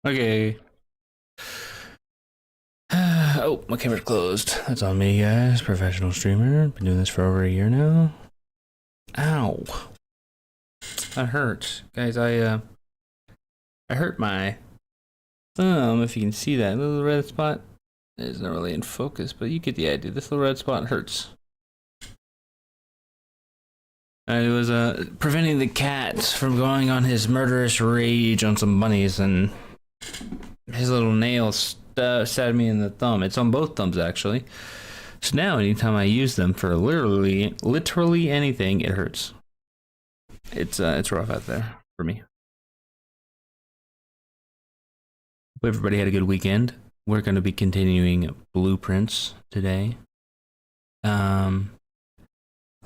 Okay. Oh, my camera's closed. That's on me, guys. Professional streamer. Been doing this for over a year now. Ow. That hurts. Guys, I hurt my thumb, if you can see that little red spot. It's not really in focus, but you get the idea. This little red spot hurts. I was preventing the cat from going on his murderous rage on some bunnies, and his little nail stabbed me in the thumb. It's on both thumbs, actually. So now, anytime I use them for literally anything, it hurts. It's rough out there for me. Hope everybody had a good weekend. We're going to be continuing Blueprints today.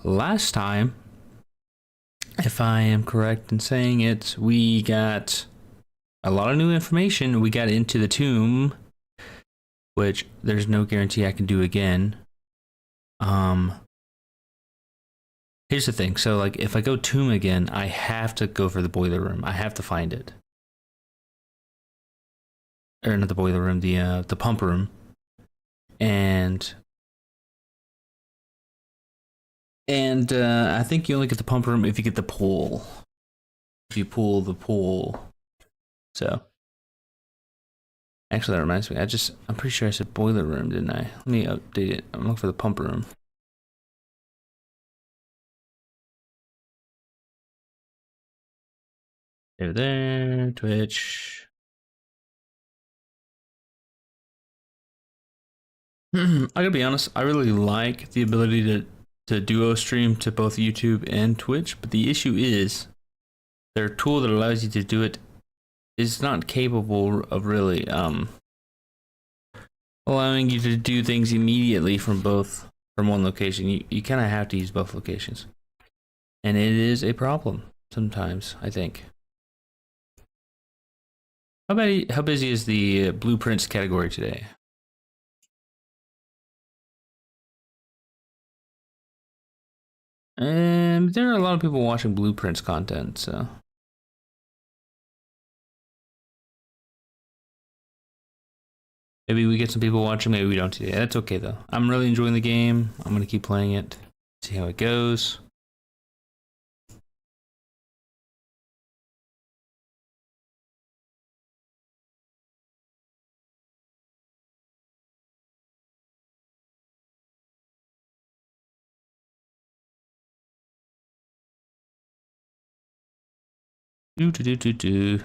Last time, if I am correct in saying it, we got a lot of new information. We got into the tomb, which there's no guarantee I can do again. Here's the thing. So, like, if I go tomb again, I have to go for the boiler room. I have to find it. Or not the boiler room, the pump room. And I think you only get the pump room if you get the pool. If you pool the pool. So, actually, that reminds me. I'm pretty sure I said boiler room, didn't I? Let me update it. I'm looking for the pump room. There, Twitch. I gotta be honest, I really like the ability to duo stream to both YouTube and Twitch, but the issue is their tool that allows you to do it is not capable of really allowing you to do things immediately from one location. You kind of have to use both locations, and it is a problem sometimes, I think. How busy is the blueprints category today? There are a lot of people watching blueprints content, so. Maybe we get some people watching, maybe we don't today. That's okay though. I'm really enjoying the game. I'm gonna keep playing it, see how it goes. Do.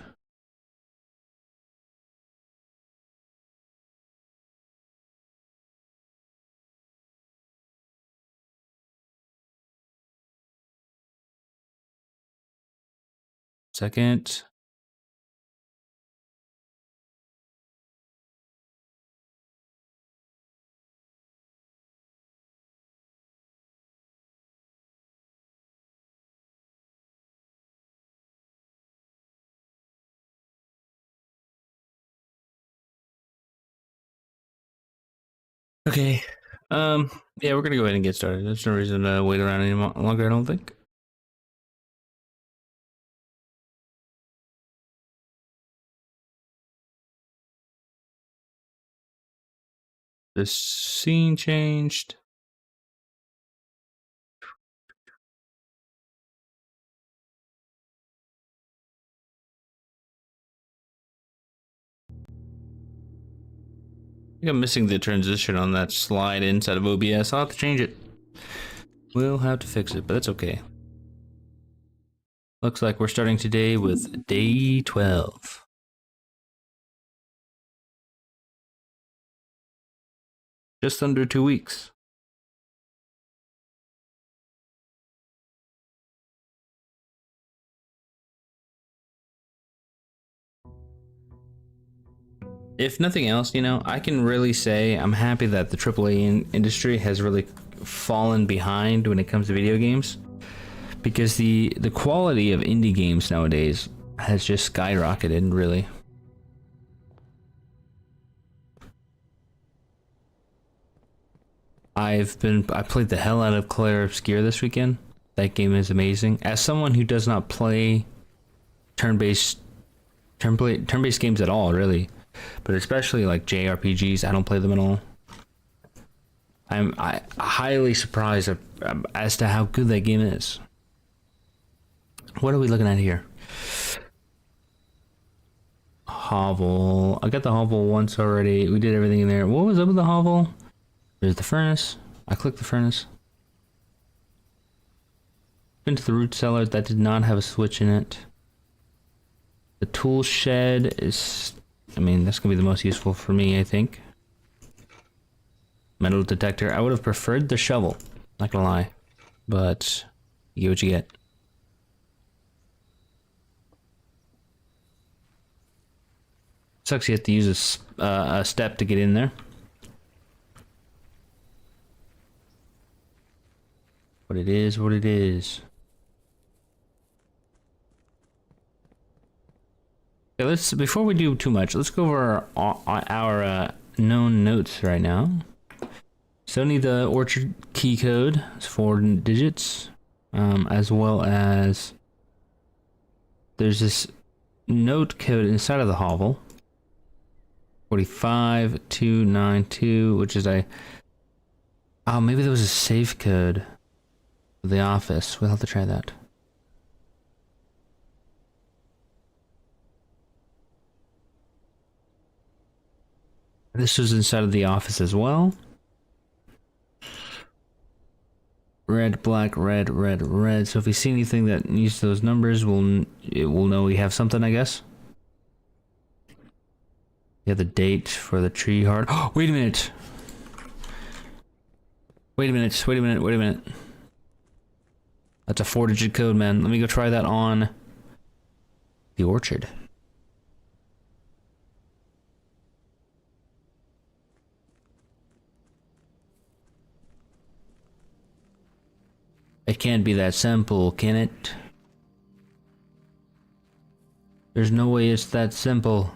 Second. Okay. Yeah, we're gonna go ahead and get started. There's no reason to wait around any longer, I don't think. The scene changed. I think I'm missing the transition on that slide inside of OBS. I'll have to change it. We'll have to fix it, but that's okay. Looks like we're starting today with day 12. Just under 2 weeks. If nothing else, I can really say I'm happy that the AAA industry has really fallen behind when it comes to video games, because the quality of indie games nowadays has just skyrocketed, really. I played the hell out of Clair Obscur this weekend. That game is amazing. As someone who does not play turn-based turn-based games at all, really. But especially like JRPGs, I don't play them at all. I'm highly surprised as to how good that game is. What are we looking at here? Hovel. I got the hovel once already. We did everything in there. What was up with the hovel? There's the furnace. I clicked the furnace. Been to the root cellar. That did not have a switch in it. The tool shed is... I mean, that's going to be the most useful for me, I think. Metal detector. I would have preferred the shovel. Not gonna lie. But you get what you get. Sucks you have to use a step to get in there. What it is, what it is. Okay, let's, before we do too much, let's go over our known notes right now. So need the orchard key code. It's 4 digits. As well as there's this note code inside of the hovel. 45292, which is a... Oh, maybe there was a safe code for the office. We'll have to try that. This was inside of the office as well. Red, black, red, red, red. So if we see anything that needs those numbers, it will know we have something, I guess. Yeah, the date for the tree heart. Oh, wait a minute. Wait a minute. Wait a minute. Wait a minute. That's a 4-digit code, man. Let me go try that on the orchard. It can't be that simple, can it? There's no way it's that simple.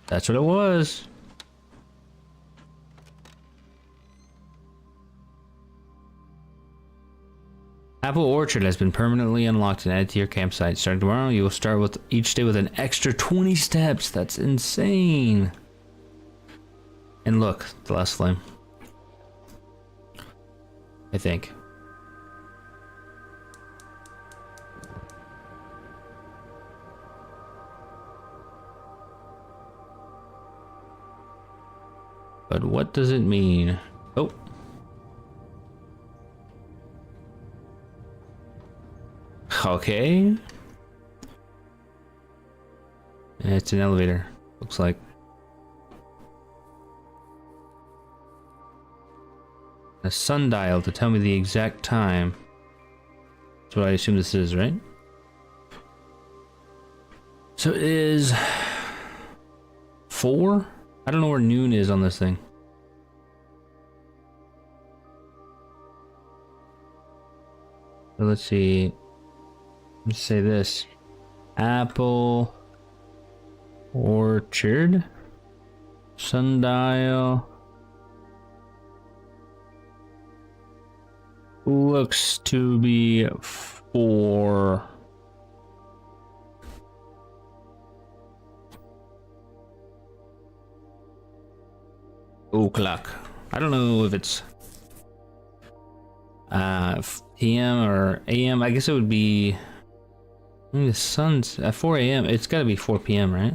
That's what it was. Apple Orchard has been permanently unlocked and added to your campsite. Starting tomorrow, you will start with each day with an extra 20 steps. That's insane. And look, the last flame. I think. But what does it mean? Oh. Okay. It's an elevator, looks like. A sundial to tell me the exact time. That's what I assume this is, right? So it is 4? I don't know where noon is on this thing. So let's see. Let's say this. Apple Orchard sundial looks to be 4. O'clock. I don't know if it's PM or AM. I guess it would be. I mean, the sun's at 4 AM. It's got to be 4 PM, right?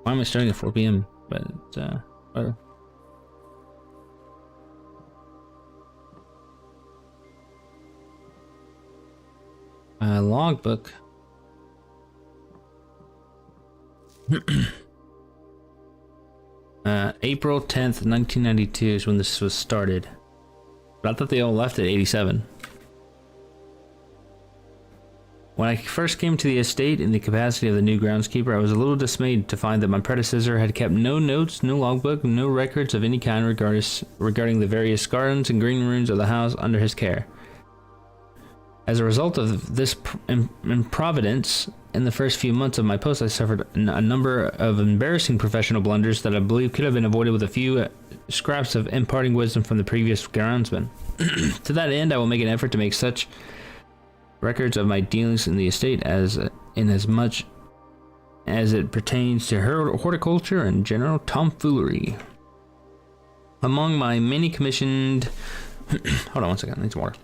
Why am I starting at 4 PM? But whatever. Logbook. April 10th, 1992 is when this was started. But I thought they all left at 87. When I first came to the estate in the capacity of the new groundskeeper, I was a little dismayed to find that my predecessor had kept no notes, no logbook, no records of any kind regarding the various gardens and green rooms of the house under his care. As a result of this improvidence, in the first few months of my post, I suffered a number of embarrassing professional blunders that I believe could have been avoided with a few scraps of imparting wisdom from the previous groundsman. To that end, I will make an effort to make such records of my dealings in the estate as much as it pertains to horticulture and general tomfoolery. Among my many commissioned... Hold on one second, I need some water.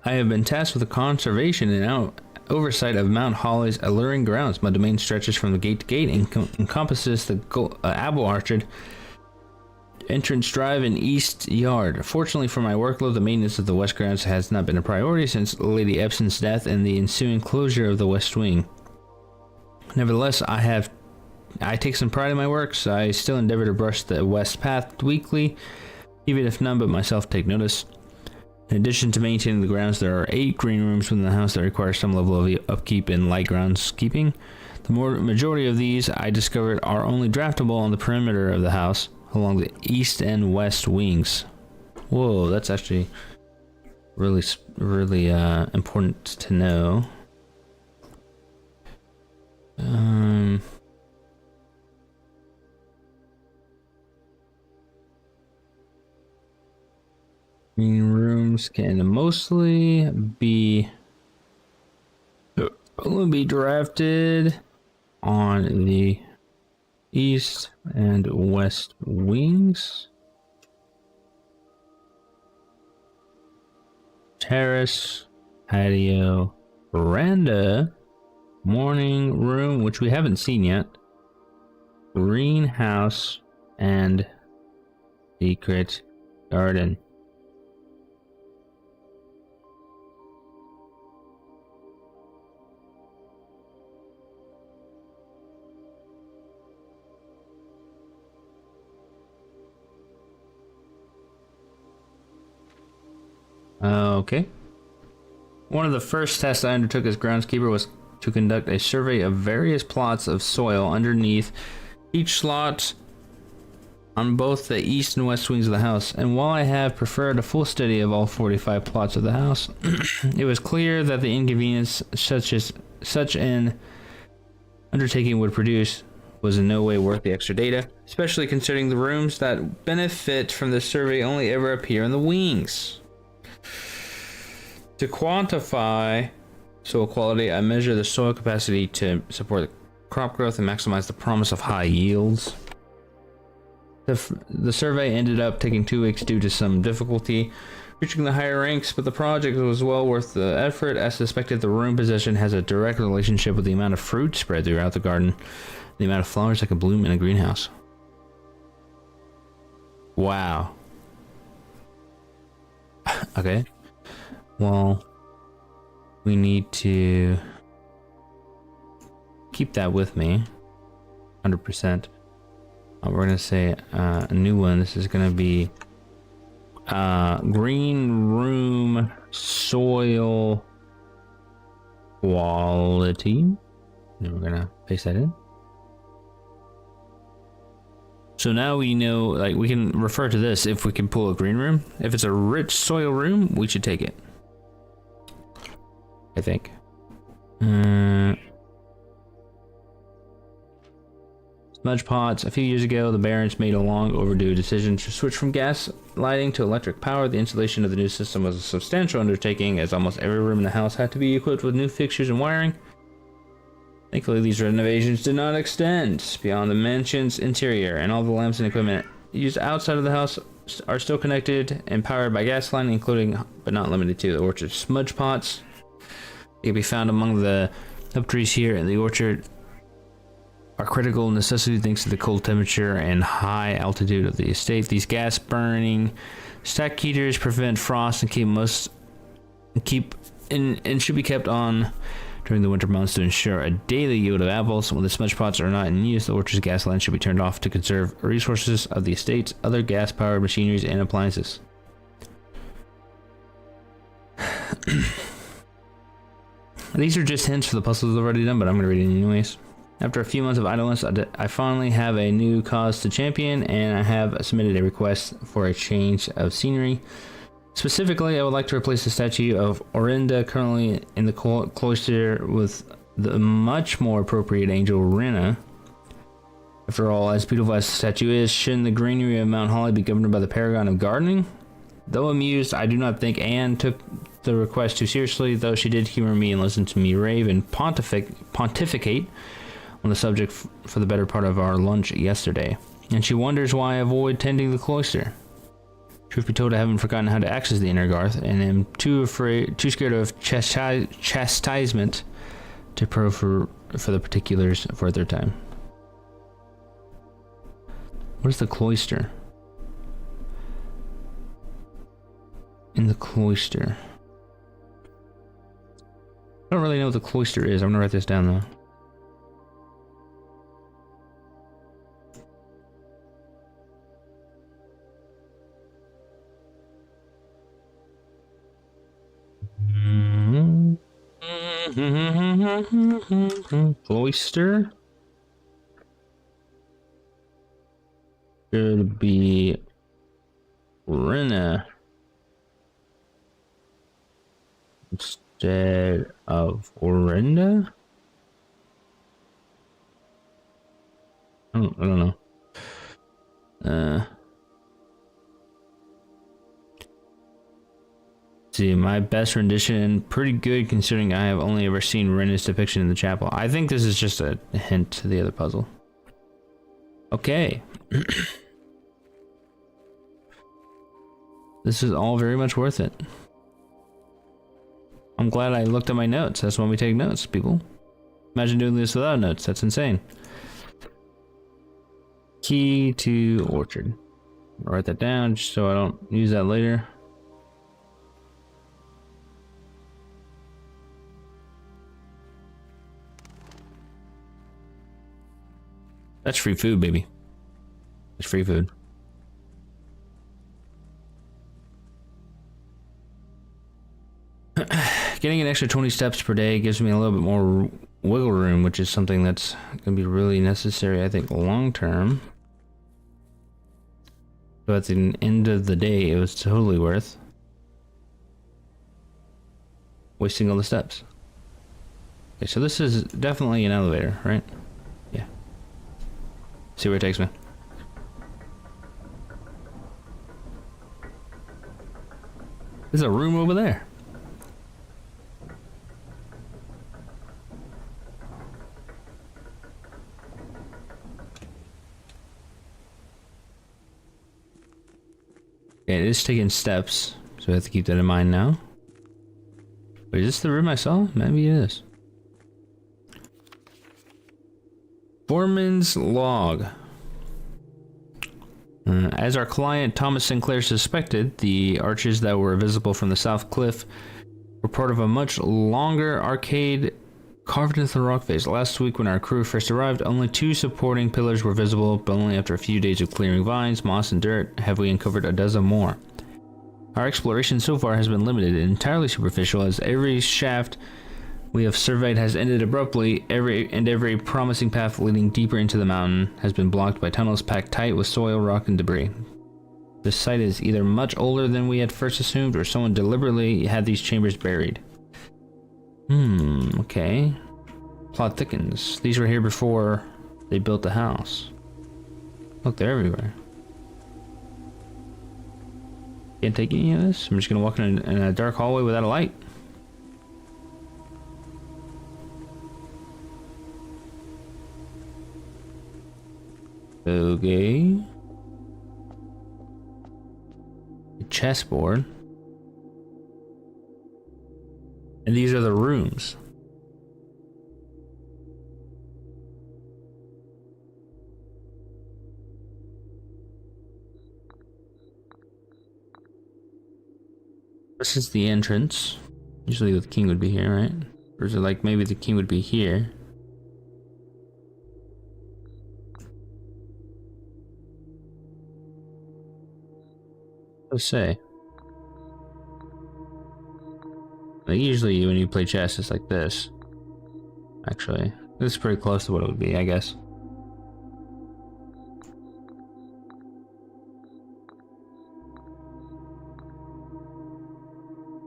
I have been tasked with the conservation and oversight of Mount Holly's alluring grounds. My domain stretches from the gate to gate and encompasses the apple orchard, entrance drive, and east yard. Fortunately for my workload, the maintenance of the west grounds has not been a priority since Lady Epson's death and the ensuing closure of the west wing. Nevertheless, I take some pride in my works. I still endeavor to brush the west path weekly, even if none but myself take notice. In addition to maintaining the grounds, there are 8 green rooms within the house that require some level of upkeep and light groundskeeping. The majority of these, I discovered, are only draftable on the perimeter of the house, along the east and west wings. Whoa, that's actually really important to know. Green rooms can mostly be drafted on the east and west wings. Terrace, patio, veranda, morning room, which we haven't seen yet, greenhouse, and secret garden. Okay. One of the first tests I undertook as groundskeeper was to conduct a survey of various plots of soil underneath each slot on both the east and west wings of the house. And while I have preferred a full study of all 45 plots of the house, it was clear that the inconvenience such an undertaking would produce was in no way worth the extra data, especially considering the rooms that benefit from the survey only ever appear in the wings. To quantify soil quality, I measure the soil capacity to support crop growth and maximize the promise of high yields. The survey ended up taking 2 weeks due to some difficulty reaching the higher ranks, but the project was well worth the effort. As suspected, the room position has a direct relationship with the amount of fruit spread throughout the garden, the amount of flowers that can bloom in a greenhouse. Wow. Okay. Well, we need to keep that with me, 100%. We're gonna say a new one. This is gonna be green room soil quality. And we're gonna paste that in. So now we know, like, we can refer to this if we can pull a green room. If it's a rich soil room, we should take it, I think. Smudge pots. A few years ago, the Barons made a long overdue decision to switch from gas lighting to electric power. The installation of the new system was a substantial undertaking, as almost every room in the house had to be equipped with new fixtures and wiring. Thankfully, these renovations did not extend beyond the mansion's interior, and all the lamps and equipment used outside of the house are still connected and powered by gas line, including but not limited to the orchard smudge pots. They can be found among the up trees here in the orchard. Are critical necessity thanks to the cold temperature and high altitude of the estate. These gas burning stack heaters prevent frost and should be kept on during the winter months to ensure a daily yield of apples. When the smudge pots are not in use, the orchard's gas line should be turned off to conserve resources of the estate's other gas-powered machineries and appliances. These are just hints for the puzzles I've already done, but I'm going to read it anyways. After a few months of idleness, I finally have a new cause to champion, and I have submitted a request for a change of scenery. Specifically, I would like to replace the statue of Orinda currently in the cloister with the much more appropriate angel Rena. After all, as beautiful as the statue is, shouldn't the greenery of Mount Holly be governed by the paragon of gardening? Though amused, I do not think Anne took the request too seriously, though she did humor me and listen to me rave and pontificate on the subject for the better part of our lunch yesterday. And she wonders why I avoid tending the cloister. Truth be told, I haven't forgotten how to access the inner Garth, and am too scared of chastisement to probe for the particulars for a third time. What is the cloister? In the cloister. I don't really know what the cloister is. I'm gonna write this down though. Cloister should be Rena instead of Orinda. I don't know. See, my best rendition, pretty good considering I have only ever seen Rena's depiction in the chapel. I think this is just a hint to the other puzzle. Okay. This is all very much worth it. I'm glad I looked at my notes. That's when we take notes, people. Imagine doing this without notes. That's insane. Key to orchard. I'll write that down just so I don't use that later. That's free food, baby. It's free food. Getting an extra 20 steps per day gives me a little bit more wiggle room, which is something that's going to be really necessary, I think, long term. So at the end of the day, it was totally worth wasting all the steps. Okay, so this is definitely an elevator, right? Yeah. See where it takes me. There's a room over there. Okay, it is taking steps, so I have to keep that in mind now. Wait, is this the room I saw? Maybe it is. Foreman's log. As our client Thomas Sinclair suspected, the arches that were visible from the south cliff were part of a much longer arcade carved into the rock face. Last week when our crew first arrived, only 2 supporting pillars were visible, but only after a few days of clearing vines, moss, and dirt have we uncovered a dozen more. Our exploration so far has been limited and entirely superficial, as every shaft we have surveyed has ended abruptly. Every promising path leading deeper into the mountain has been blocked by tunnels packed tight with soil, rock, and debris. This site is either much older than we had first assumed, or someone deliberately had these chambers buried. Okay. Plot thickens. These were here before they built the house. Look, they're everywhere. Can't take any of this. I'm just gonna walk in a dark hallway without a light. Okay. A chessboard. And these are the rooms. This is the entrance. Usually the king would be here, right? Or is it like maybe the king would be here? Let's say. Like usually when you play chess, it's like this. Actually, This is pretty close to what it would be, I guess.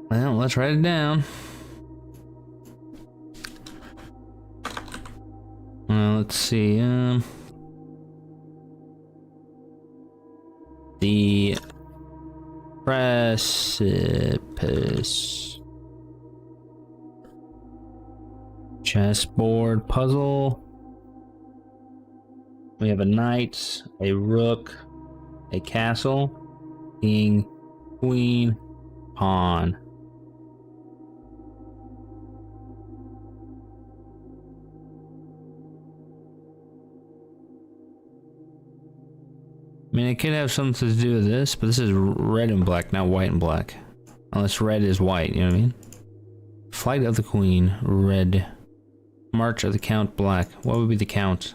Well, let's write it down. Well, let's see. The precipice. Chessboard puzzle. We have a knight, a rook, a castle, king, queen, pawn. I mean, it could have something to do with this, but this is red and black, not white and black. Unless red is white, you know what I mean? Flight of the Queen, red. March of the Count, black. What would be the Count?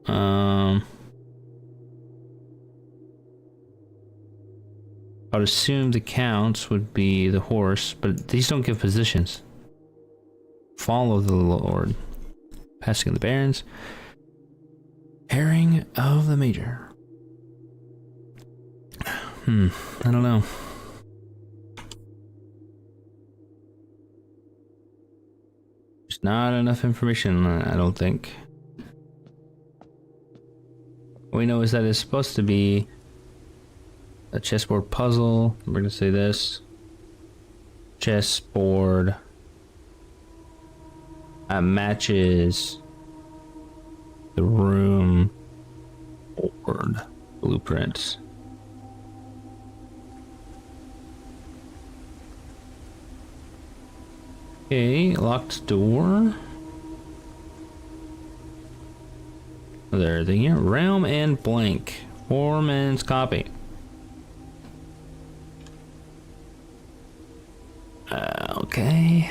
I would assume the Counts would be the horse, but these don't give positions. Fall of the Lord. Passing of the Barons. Herring of the Major. I don't know. There's not enough information on that, I don't think. What we know is that it's supposed to be a chessboard puzzle. We're gonna say this. Chessboard matches the room board blueprints. Okay, locked door. There, the here. Realm and blank. Foreman's copy. Okay.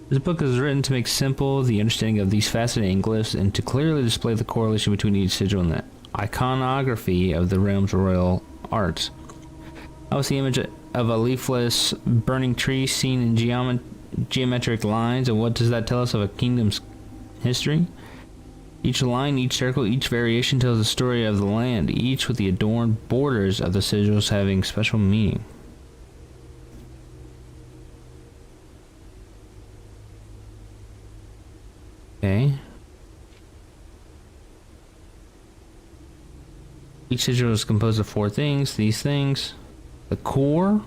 This book is written to make simple the understanding of these fascinating glyphs and to clearly display the correlation between each sigil and the iconography of the realm's royal arts. That was the image of a leafless burning tree seen in geometric lines, and what does that tell us of a kingdom's history? Each line, each circle, each variation tells the story of the land, each with the adorned borders of the sigils having special meaning. Okay. Each sigil is composed of 4 things. These things. The core.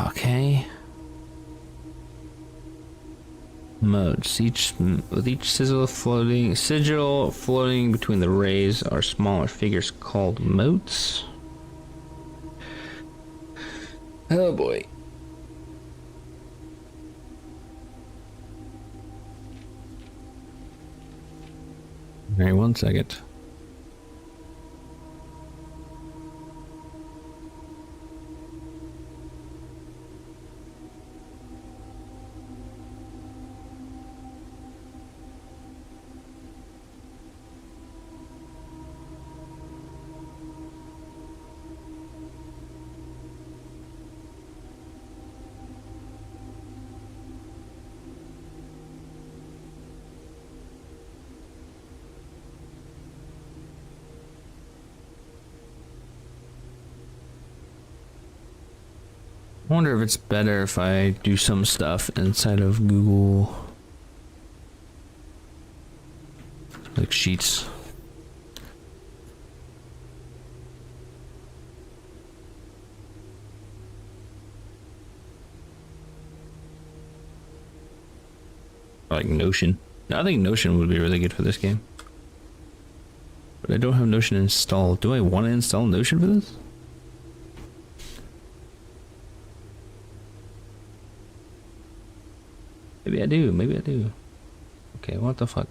Okay. Modes. With each sigil floating between the rays are smaller figures called motes. Oh boy. Alright, 1 second. I wonder if it's better if I do some stuff inside of Google, like Sheets. Or like Notion. I think Notion would be really good for this game. But I don't have Notion installed. Do I want to install Notion for this? Maybe I do, maybe I do. Okay, what the fuck?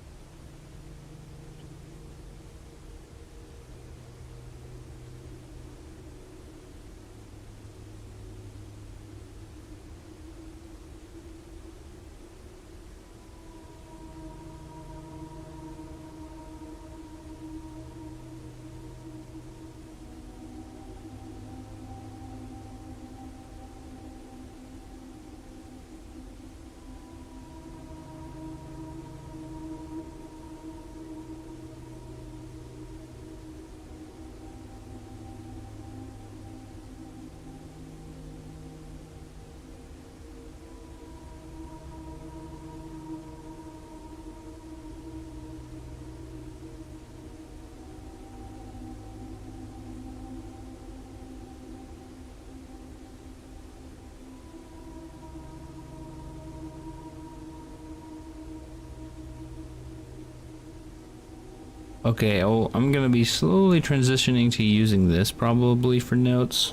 Okay, oh, I'm gonna be slowly transitioning to using this probably for notes.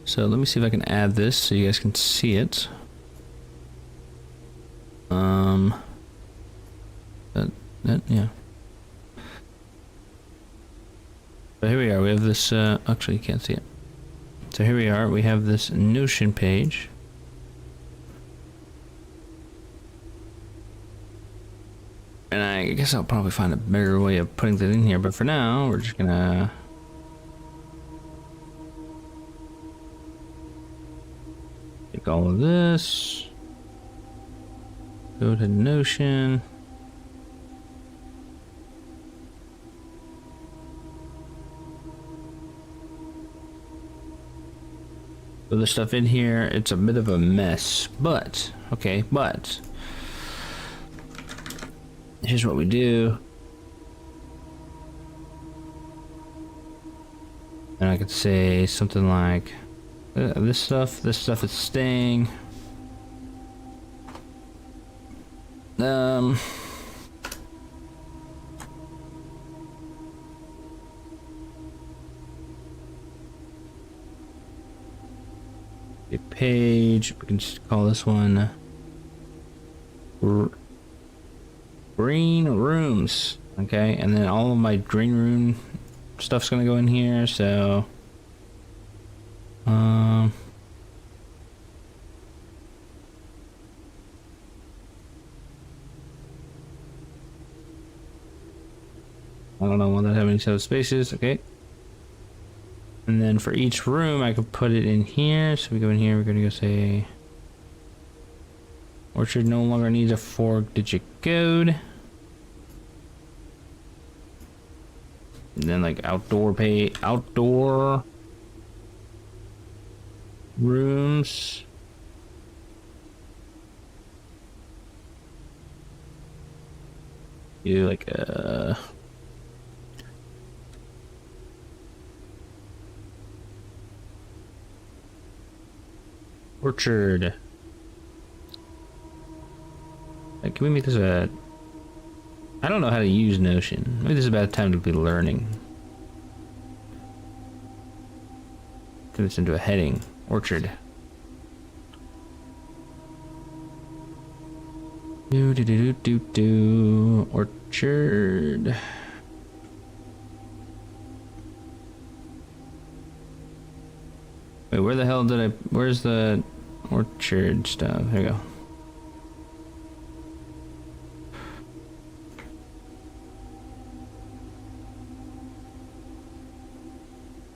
So let me see if I can add this so you guys can see it. Yeah. So here we are, we have this, actually you can't see it. So here we are, we have this Notion page. And I guess I'll probably find a better way of putting that in here, but for now, we're just gonna... take all of this. Go to Notion. Put the stuff in here, it's a bit of a mess, but, okay, but... here's what we do. And I could say something like, this stuff is staying. A page, we can just call this one green rooms, okay, and then all of my green room stuff's gonna go in here, so I don't know, will that have any set of spaces? Okay. And then for each room I could put it in here, so we go in here, we're gonna go say Orchard no longer needs a 4-digit code. And then like outdoor rooms. Do like a Orchard. Like, can we make this a... I don't know how to use Notion. Maybe this is about time to be learning. Turn this into a heading. Orchard. Orchard. Wait, where the hell did I... where's the orchard stuff? Here we go.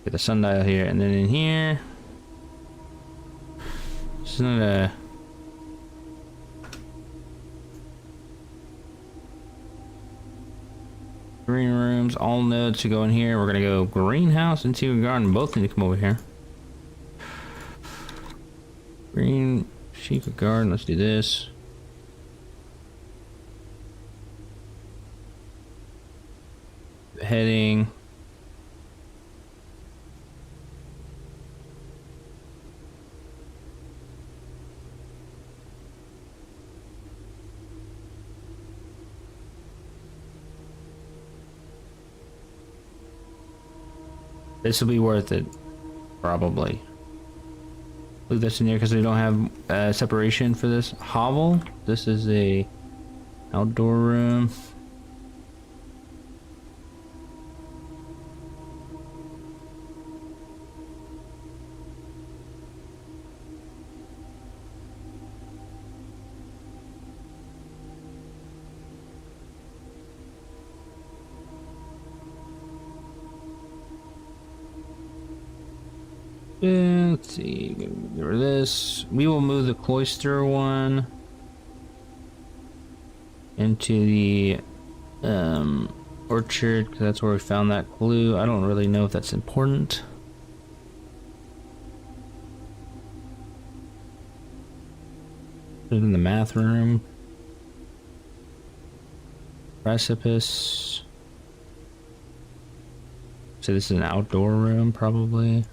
Get the sundial here, and then in here... this is not a... green rooms, all nodes to go in here. We're gonna go greenhouse and secret garden. Both need to come over here. Green secret garden. Let's do this. Heading. This will be worth it, probably. Leave this in here because we don't have separation for this hovel. This is a outdoor room. Let's see, get rid of this. We will move the cloister one into the orchard, because that's where we found that clue. I don't really know if that's important. Put it in the math room. Precipice. So this is an outdoor room, probably.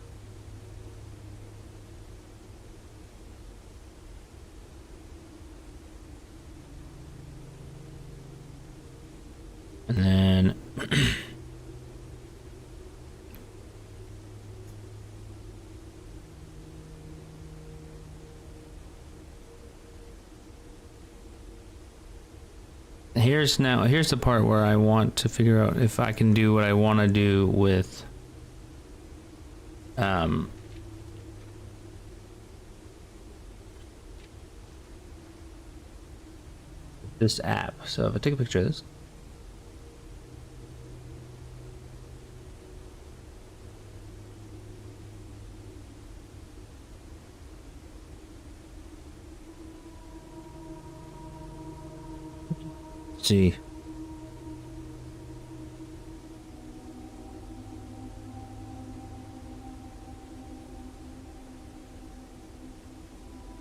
And then here's the part where I want to figure out if I can do what I want to do with this app. So if I take a picture of this, see.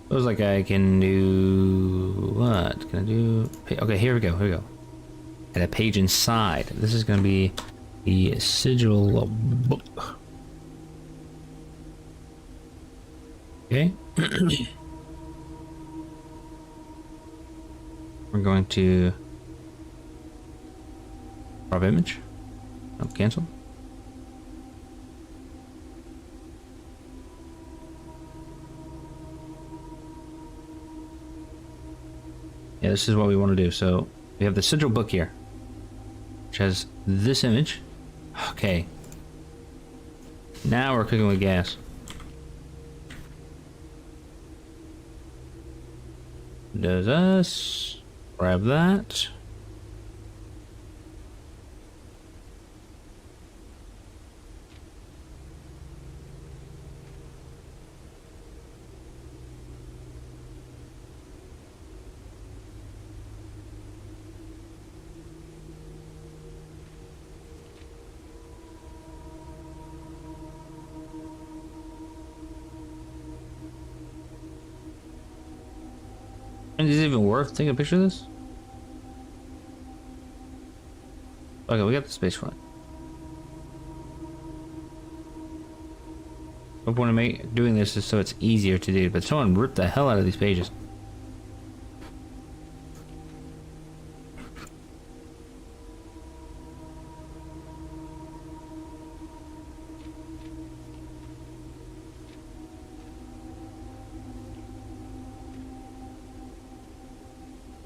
Looks like I can do what? Can I do? Okay, here we go. Here we go. Add a page inside. This is going to be the sigil book. Okay. We're going to crop image. Oh, cancel. Yeah, this is what we want to do. So we have the sigil book here, which has this image. Okay. Now we're cooking with gas. Does us. Grab that. And is it even worth taking a picture of this? Okay, we got the space for it. The point of doing this is so it's easier to do, but someone ripped the hell out of these pages.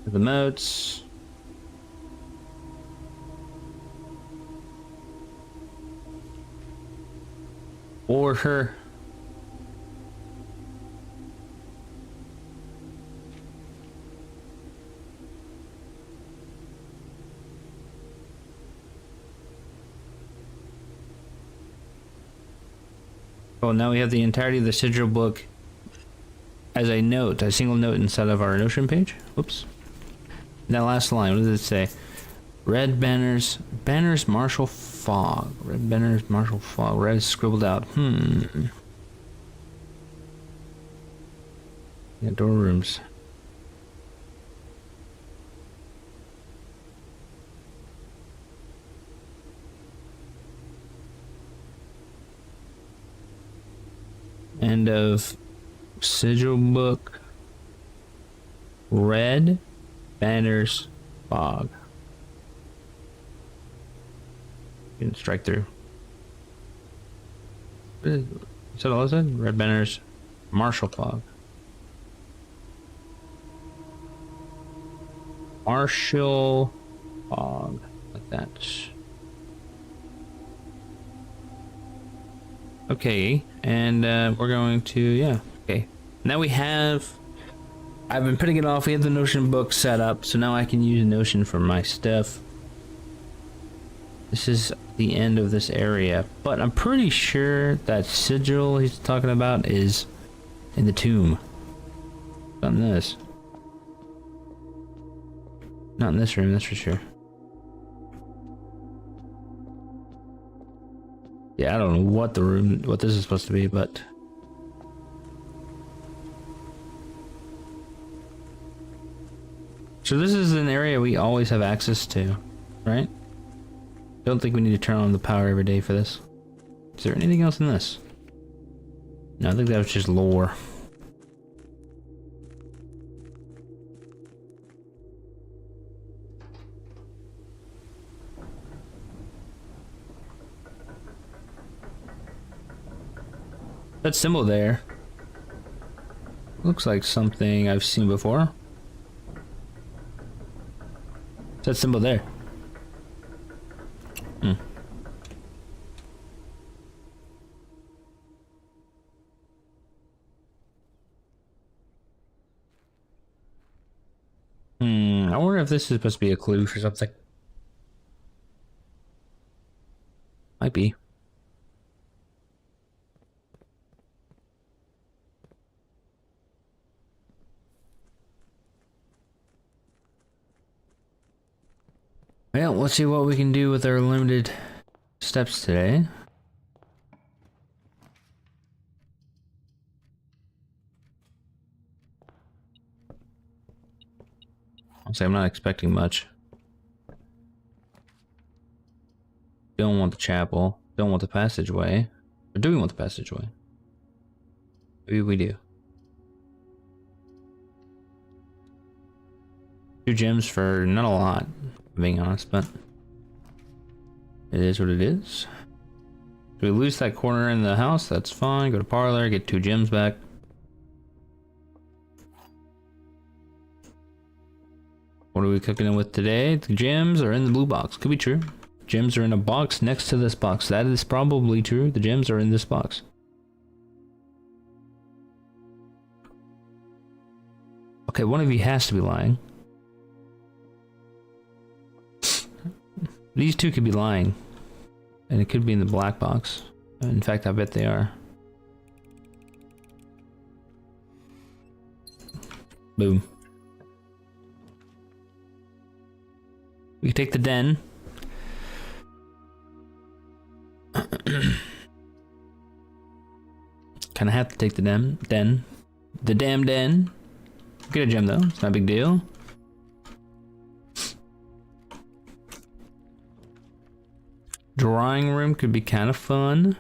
The modes. Order. Well, now we have the entirety of the sigil book as a note, a single note inside of our Notion page. Whoops. That last line, what does it say? Red banners, martial fog. Red banners, martial fog. Red is scribbled out. Yeah, door rooms. End of sigil book. Red banners, fog. You can strike through. Is that all it said? Red banners, martial fog. Martial fog, like that. Okay, and we're going to, yeah, okay. Now we have, I've been putting it off, we have the Notion book set up, so now I can use Notion for my stuff. This is the end of this area, but I'm pretty sure that sigil he's talking about is in the tomb. Not in this. Not in this room, that's for sure. Yeah, I don't know what this is supposed to be, but so this is an area we always have access to, right? Don't think we need to turn on the power every day for this. Is there anything else in this? No, I think that was just lore. That symbol there looks like something I've seen before. That symbol there. I wonder if this is supposed to be a clue for something. Might be. Well, let's see what we can do with our limited steps today. I'll say I'm not expecting much. Don't want the chapel. Don't want the passageway. Or do we want the passageway? Maybe we do. 2 gems for not a lot, being honest, but it is what it is. Do we lose that corner in the house? That's fine. Go to parlor, get 2 gems back. What are we cooking it with today? The gems are in the blue box. Could be true. Gems are in a box next to this box. That is probably true. The gems are in this box. Okay, one of you has to be lying. These 2 could be lying. And it could be in the black box. In fact, I bet they are. Boom. We can take the den. Kind of have to take the den. The damn den. Get a gem though. It's not a big deal. Drawing room could be kind of fun.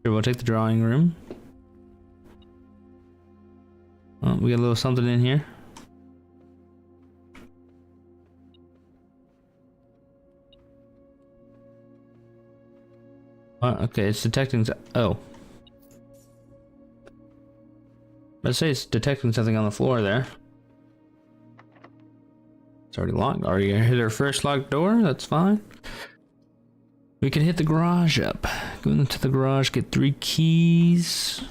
Sure, we'll take the drawing room. Oh, we got a little something in here. Okay, it's detecting. Oh, let's say it's detecting something on the floor there. It's already locked. Are you gonna hit our first locked door? That's fine. We can hit the garage up. Go into the garage, get 3 keys.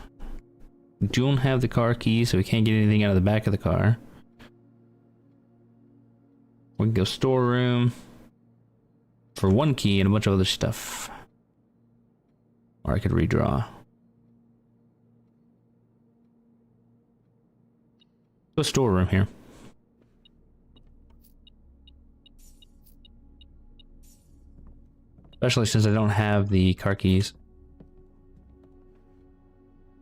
We don't have the car keys, so we can't get anything out of the back of the car. We can go storeroom for 1 key and a bunch of other stuff. Or I could redraw. Go storeroom here. Especially since I don't have the car keys.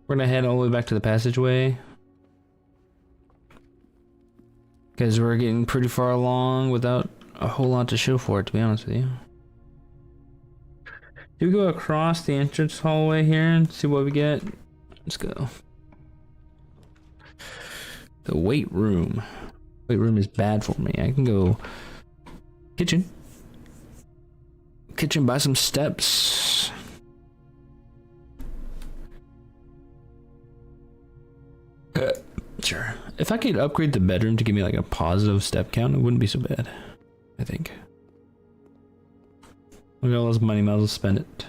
We're gonna head all the way back to the passageway. Because we're getting pretty far along without a whole lot to show for it, to be honest with you. Do we go across the entrance hallway here and see what we get? Let's go. The weight room. Weight room is bad for me. I can go kitchen. Kitchen, buy some steps. Sure. If I could upgrade the bedroom to give me like a positive step count, it wouldn't be so bad. I think. Look at all this money, might as well spend it.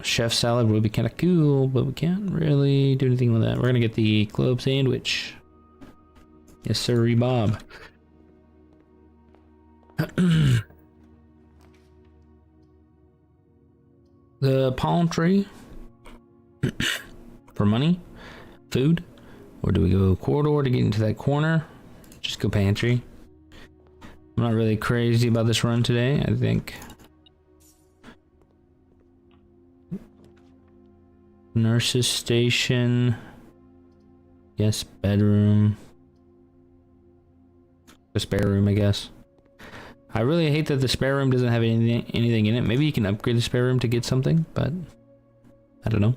Chef salad would be kind of cool, but we can't really do anything with that. We're gonna get the club sandwich. Yes, sir, Bob. The palm tree for money, food, or do we go corridor to get into that corner? Just go pantry. I'm not really crazy about this run today, I think. Nurse's station. Yes, bedroom. The spare room, I guess. I really hate that the spare room doesn't have anything in it. Maybe you can upgrade the spare room to get something, but I don't know.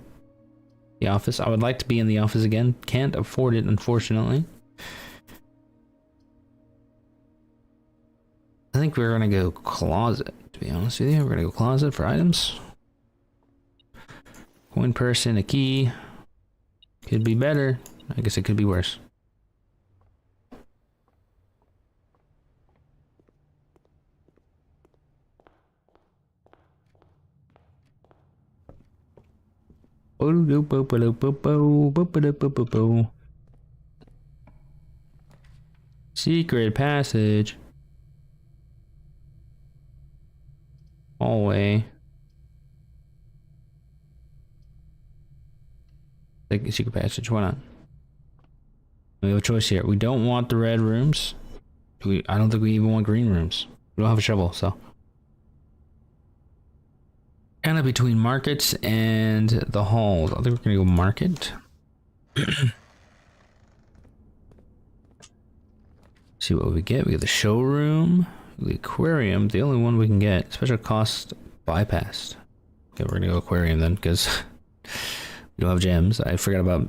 The office. I would like to be in the office again. Can't afford it, unfortunately. think we're gonna go closet, to be honest with you. We're gonna go closet for items. Coin purse and a key. Could be better. I guess it could be worse. Secret passage. Hallway. Like a secret passage, why not? We have a choice here. We don't want the red rooms. I don't think we even want green rooms. We don't have a shovel, so. Kind of between markets and the halls. I think we're gonna go market. See what we get. We get the showroom, the aquarium. The only one we can get. Special cost bypassed. Okay, we're gonna go aquarium then, because we don't have gems. I forgot about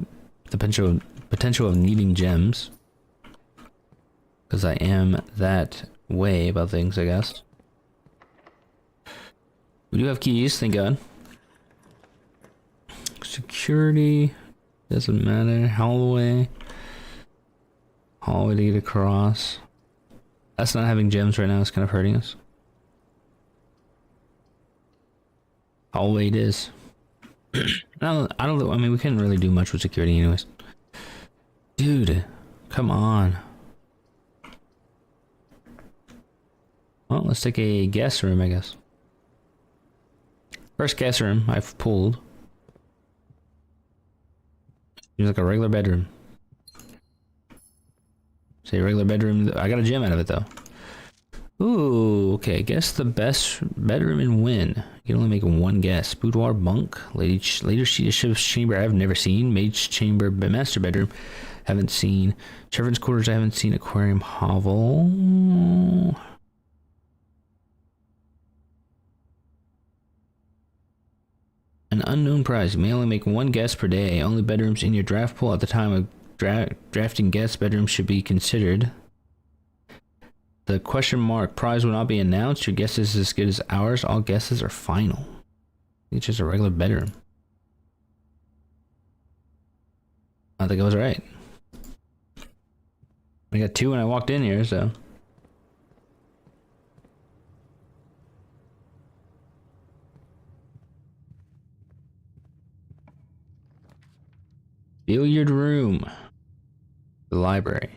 the potential of needing gems, because I am that way about things, I guess. We do have keys, thank God. Security doesn't matter. Hallway to get across. Us not having gems right now is kind of hurting us. Hallway it is. I mean, we couldn't really do much with security anyways. Dude, come on. Well, let's take a guest room, I guess. First guest room I've pulled. Seems like a regular bedroom. Say regular bedroom. I got a gem out of it though. Ooh, okay. Guess the best bedroom and win. You can only make one guess. Boudoir, bunk, leadership's chamber. I've never seen. Mage chamber, master bedroom. Haven't seen. Servants' quarters. I haven't seen. Aquarium, hovel. An unknown prize. You may only make one guess per day. Only bedrooms in your draft pool at the time of drafting guest bedrooms should be considered. The question mark prize will not be announced. Your guess is as good as ours. All guesses are final. It's just a regular bedroom. I think I was right. I got 2 when I walked in here, so. Billiard room. The library.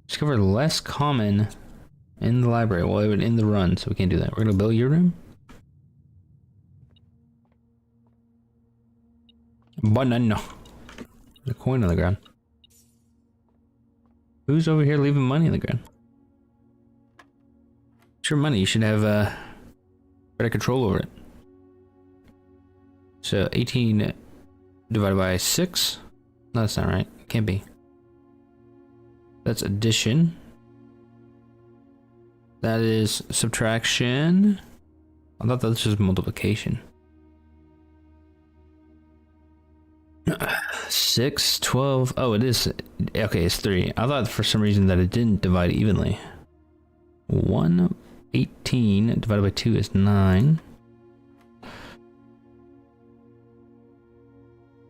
Discover less common in the library. Well, it would end the run, so we can't do that. We're gonna billiard room. Banana. The coin on the ground. Who's over here leaving money on the ground? It's your money. You should have better control over it. So 18 divided by 6. No, that's not right. It can't be. That's addition. That is subtraction. I thought that was just multiplication. 6, 12. Oh, it is. Okay, it's 3. I thought for some reason that it didn't divide evenly. 1, 18 divided by 2 is 9.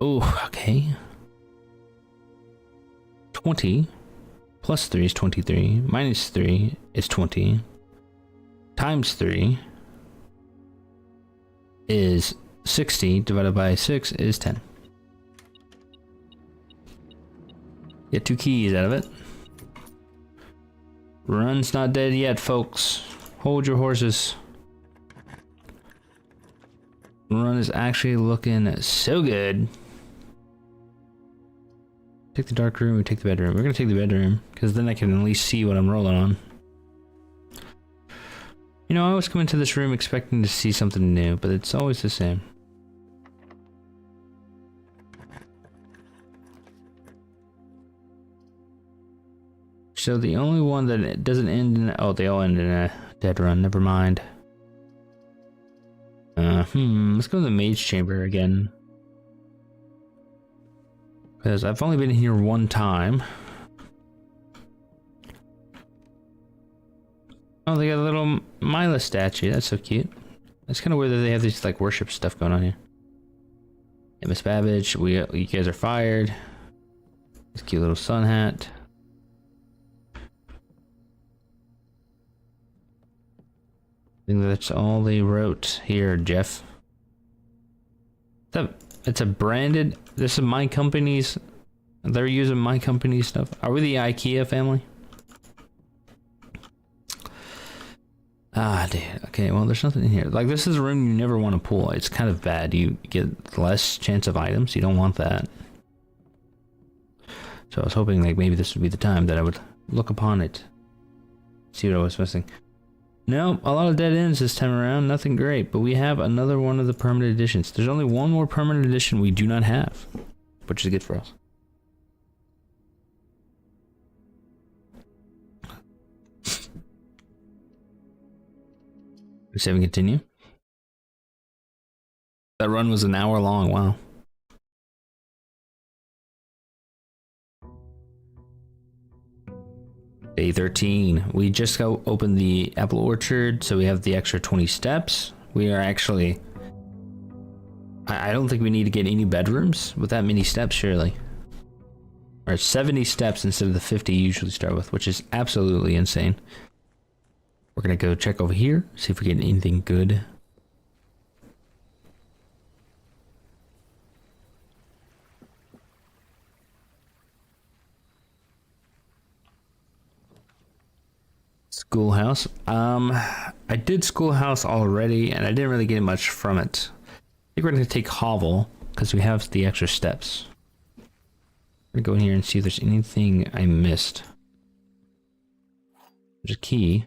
Oh, okay. 20 plus 3 is 23. Minus 3 is 20. Times 3 is 60. Divided by 6 is 10. Get 2 keys out of it. Run's not dead yet, folks. Hold your horses. Run is actually looking so good. Take the dark room, we take the bedroom. We're gonna take the bedroom, because then I can at least see what I'm rolling on. You know, I always come into this room expecting to see something new, but it's always the same. So the only one that it doesn't end in... Oh, they all end in a dead run, never mind. Let's go to the mage chamber again. Because I've only been here one time. Oh, they got a little Mila statue. That's so cute. It's kind of weird that they have these like worship stuff going on here. Hey, Miss Babbage, you guys are fired. This cute little sun hat. I think that's all they wrote here, Jeff. It's a branded. This is my company's. They're using my company's stuff. Are we the IKEA family? Ah, dude. Okay, well, there's nothing in here. Like, this is a room you never want to pull. It's kind of bad. You get less chance of items. You don't want that. So I was hoping, like, maybe this would be the time that I would look upon it. See what I was missing. No, a lot of dead ends this time around. Nothing great. But we have another one of the permanent editions. There's only one more permanent edition we do not have, which is good for us. Save and continue. That run was an hour long. Wow. Day 13. We just opened the apple orchard, so we have the extra 20 steps. We are actually... I don't think we need to get any bedrooms with that many steps, surely. Or 70 steps instead of the 50 you usually start with, which is absolutely insane. We're gonna go check over here, see if we get anything good. Schoolhouse. I did Schoolhouse already, and I didn't really get much from it. I think we're gonna take Hovel because we have the extra steps. We're gonna go in here and see if there's anything I missed. There's a key.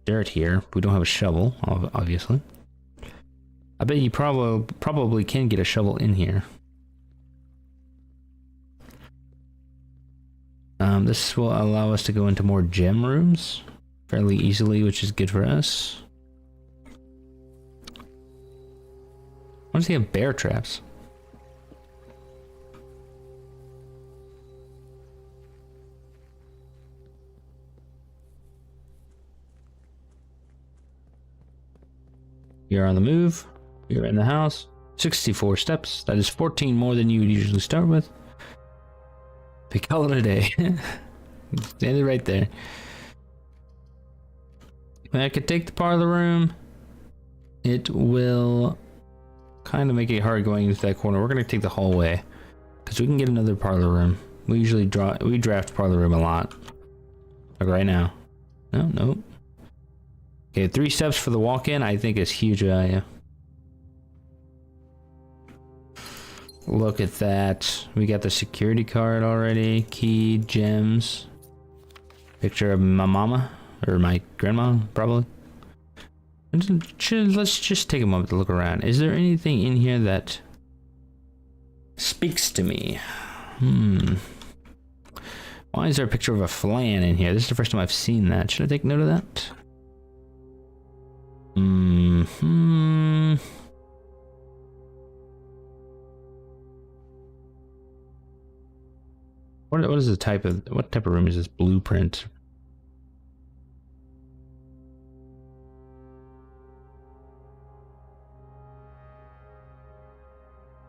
Dirt here. We don't have a shovel, obviously. I bet you probably can get a shovel in here. This will allow us to go into more gem rooms fairly easily, which is good for us. Why does he have bear traps? You're on the move. You're in the house. 64 steps. That is 14 more than you would usually start with. They call it a day. Stand it right there. I could take the parlor room. It will kind of make it hard going into that corner. We're going to take the hallway because we can get another parlor room. We usually draft parlor room a lot. Like right now. No. Okay, 3 steps for the walk-in, I think is huge value. Look at that. We got the security card already. Key, gems. Picture of my mama. Or my grandma, probably. Let's just take a moment to look around. Is there anything in here that speaks to me? Why is there a picture of a flan in here? This is the first time I've seen that. Should I take note of that? What is the type of room is this? Blueprint.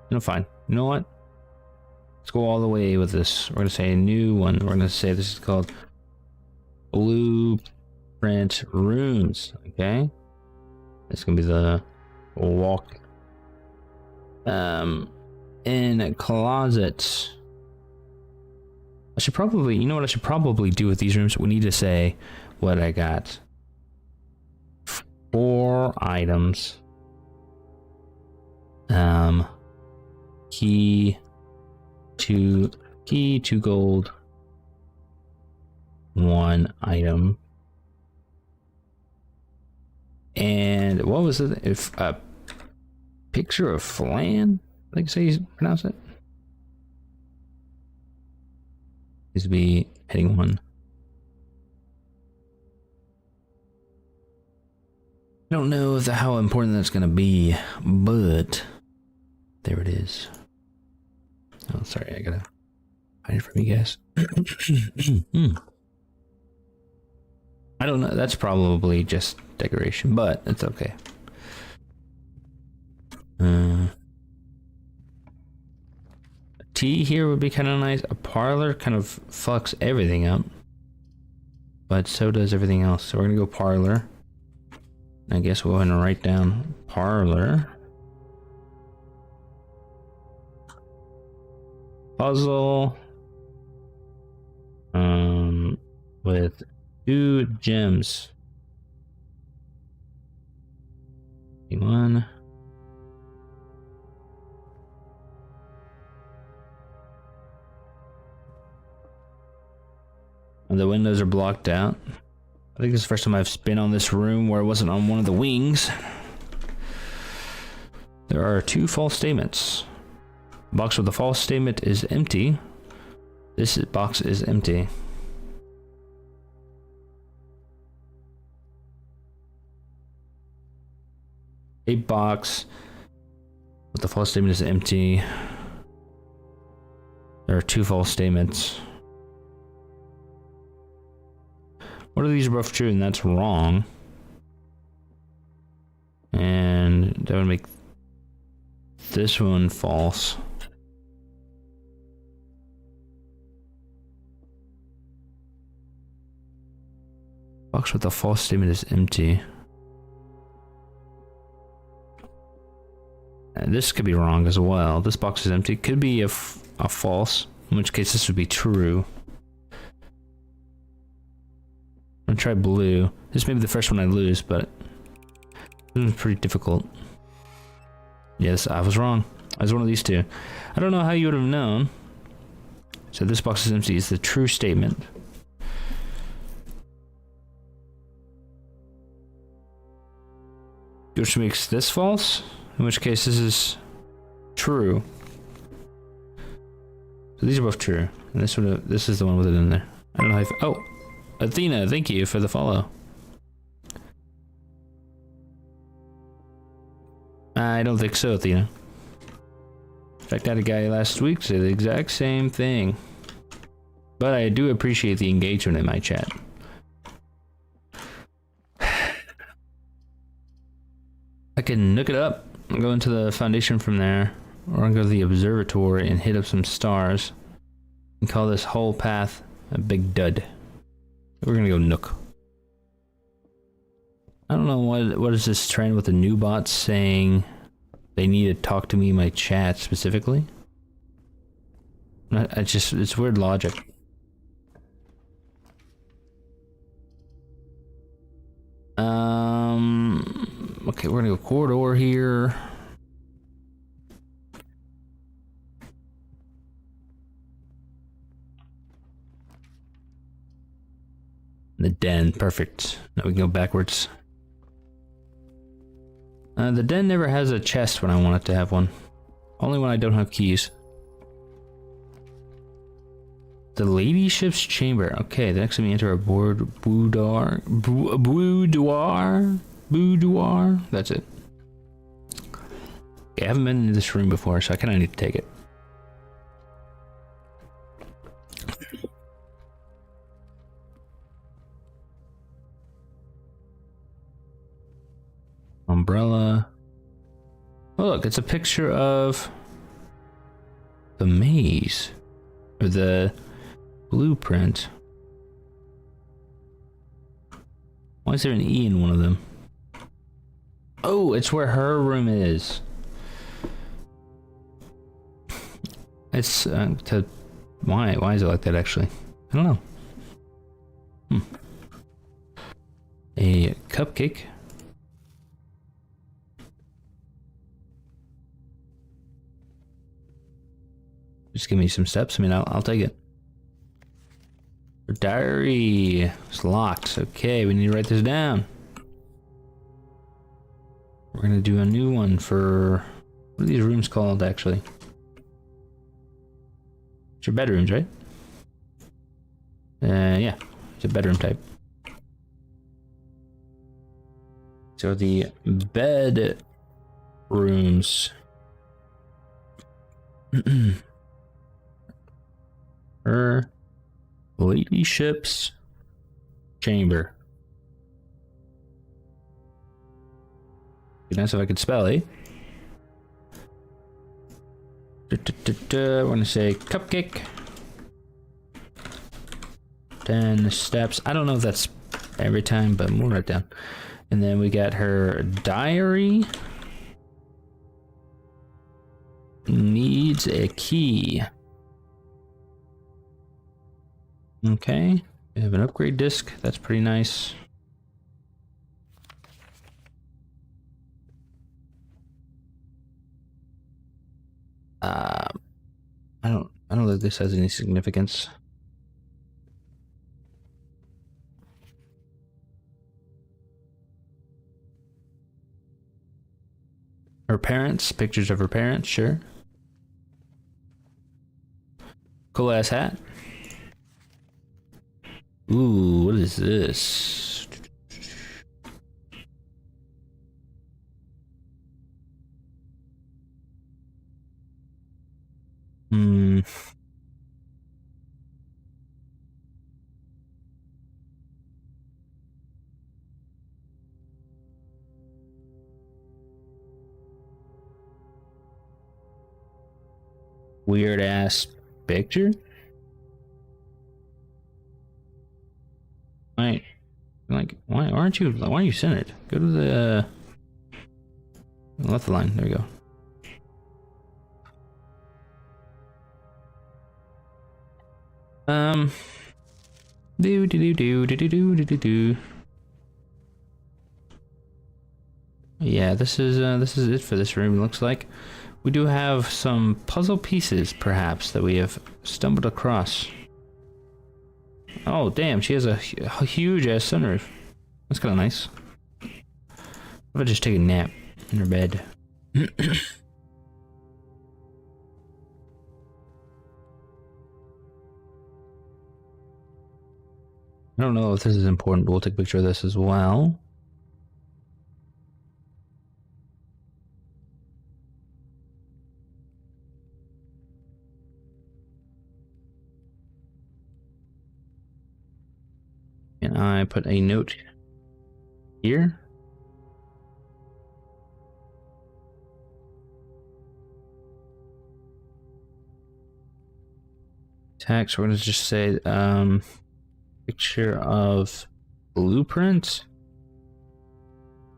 No, fine. You know what? Let's go all the way with this. We're gonna say a new one. We're gonna say this is called Blueprint Rooms. Okay. It's gonna be the walk in closets. I should probably, you know what I should probably do with these rooms? We need to say what I got. 4 items. Key, 2 gold, 1 item. And what was it? If a picture of flan, I think so you pronounce it. Needs to be heading 1. I don't know how important that's gonna be, but there it is. Oh, sorry, I gotta hide it from you guys. I don't know. That's probably just decoration, but it's okay. A tea here would be kind of nice. A parlor kind of fucks everything up, but so does everything else. So we're gonna go parlor. I guess we'll go ahead and write down parlor. Puzzle. With 2 gems. One. And the windows are blocked out. I think this is the first time I've been on this room where it wasn't on one of the wings. There are 2 false statements. The box with the false statement is empty. This box is empty. A box with the false statement is empty. There are 2 false statements. What are these both true? And that's wrong. And that would make this one false. Box with the false statement is empty. And this could be wrong as well. This box is empty. Could be a false, in which case this would be true. I'm gonna try blue. This may be the first one I lose, but this is pretty difficult. Yes, I was wrong. I was one of these 2. I don't know how you would have known. So this box is empty is the true statement. Which makes this false, in which case this is true. So these are both true, and this is the one with it in there. I don't know how. Oh, Athena, thank you for the follow. I don't think so, Athena. In fact, I had a guy last week say the exact same thing. But I do appreciate the engagement in my chat. I can look it up and go into the foundation from there, or I can go to the observatory and hit up some stars and call this whole path a big dud. We're gonna go Nook. I don't know what is this trend with the new bots saying they need to talk to me in my chat specifically. It's weird logic. Okay, we're gonna go corridor here. The den, perfect. Now we can go backwards. The den never has a chest when I want it to have one. Only when I don't have keys. The ladyship's chamber. Okay, the next time we enter a boudoir. That's it. Okay, I haven't been in this room before, so I kind of need to take it. Umbrella. Oh look, it's a picture of the maze. Or the blueprint. Why is there an E in one of them? Oh, it's where her room is. It's why is it like that actually? I don't know. A cupcake. Just give me some steps. I mean, I'll take it. Diary. It's locked. Okay, we need to write this down. We're gonna do a new one for... What are these rooms called, actually? It's your bedrooms, right? Yeah. It's a bedroom type. So the bed rooms. Her ladyship's chamber. Be nice if I could spell, eh? I want to say cupcake. 10 steps. I don't know if that's every time, but we'll write it down. And then we got her diary. Needs a key. Okay. We have an upgrade disc. That's pretty nice. I don't think this has any significance. Her parents, pictures of her parents, sure. Cool ass hat. Ooh, what is this? Weird ass picture. Why aren't you? Why don't you send it? Go to the left line. There we go. Do. Yeah, this is it for this room. Looks like we do have some puzzle pieces, perhaps, that we have stumbled across. Oh, damn! She has a huge ass sunroof. That's kind of nice. What if I just take a nap in her bed? I don't know if this is important, but we'll take a picture of this as well. And I put a note here. Text, we're gonna just say, picture of blueprint.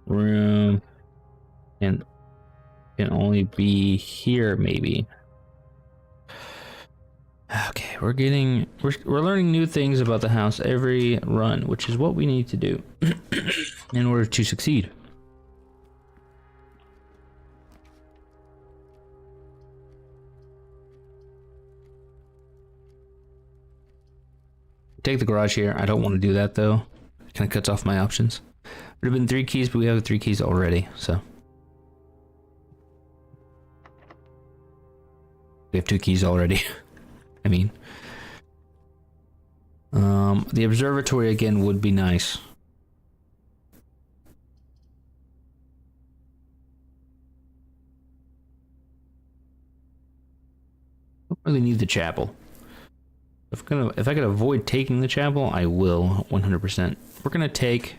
Room and can only be here, maybe. Okay, we're learning new things about the house every run, which is what we need to do in order to succeed. Take the garage here. I don't want to do that though. It kind of cuts off my options. Would have been 3 keys, but we have 3 keys already, so we have 2 keys already. I mean, the observatory again would be nice. Don't really need the chapel. If I could avoid taking the chapel, I will 100%. We're gonna take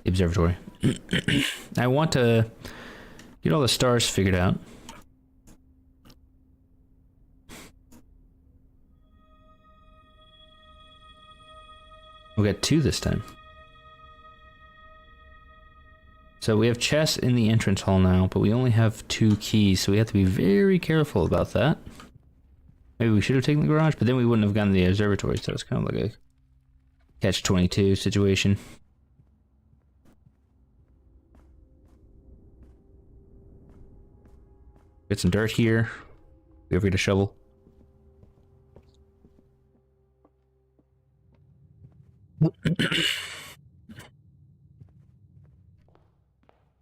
the observatory. I want to get all the stars figured out. We'll get 2 this time. So we have chests in the entrance hall now, but we only have 2 keys, so we have to be very careful about that. Maybe we should have taken the garage, but then we wouldn't have gotten the observatory, so it's kind of like a catch-22 situation. Get some dirt here. We ever get a shovel?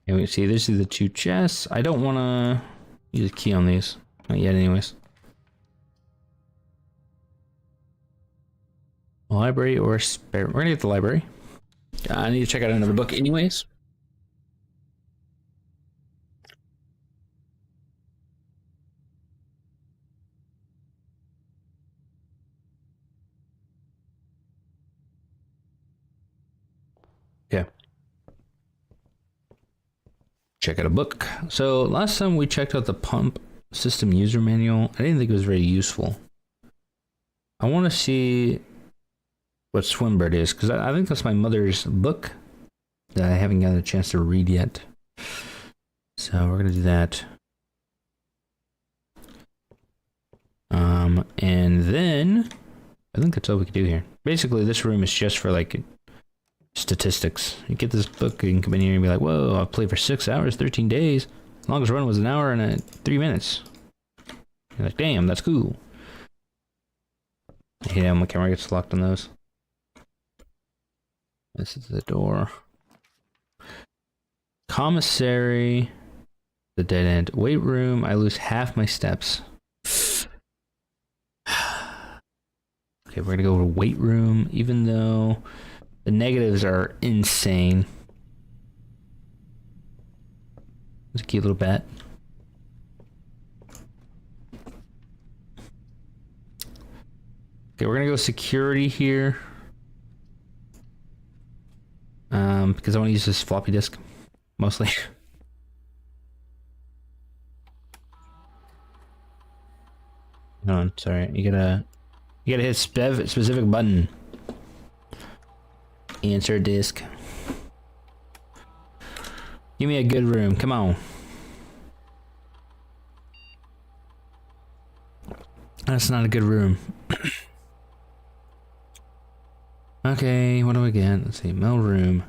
And we see this is the 2 chests. I don't want to use a key on these. Not yet, anyways. Library or spare? We're gonna get the library. I need to check out another book, anyways. check out a book. So last time we checked out the pump system user manual. I didn't think it was very useful. I want to see what Swimbird is, because I think that's my mother's book that I haven't gotten a chance to read yet. So we're gonna do that. And then I think that's all we can do here. Basically, this room is just for like statistics. You get this book, you can come in here and be like, whoa, I played for 6 hours, 13 days. Longest run was an hour and 3 minutes. You're like, damn, that's cool. Yeah, my camera gets locked on those. This is the door. Commissary. The dead end. Weight room. I lose half my steps. Okay, we're gonna go to weight room, even though the negatives are insane. It's a cute little bat. Okay, we're gonna go security here. Because I want to use this floppy disk mostly. Hold on, sorry. You gotta hit specific button. Insert disk. Give me a good room. Come on. That's not a good room. Okay, what do we get? Let's see, mail room.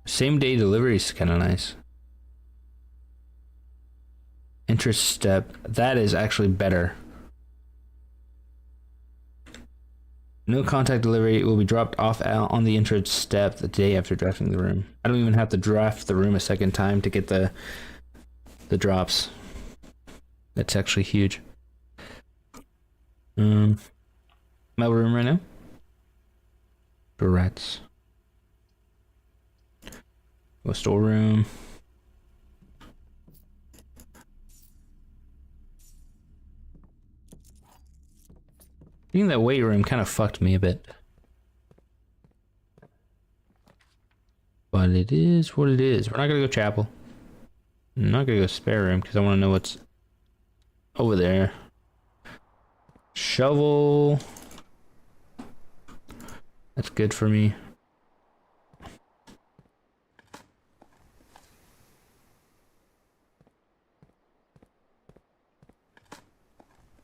Same day delivery is kind of nice. Interest step. That is actually better. No contact delivery will be dropped off on the entrance step the day after drafting the room. I don't even have to draft the room a second time to get the drops. That's actually huge. My room right now. Barrettes. Go storeroom. I think that weight room kind of fucked me a bit. But it is what it is. We're not gonna go chapel. I'm not gonna go spare room because I want to know what's over there. Shovel. That's good for me.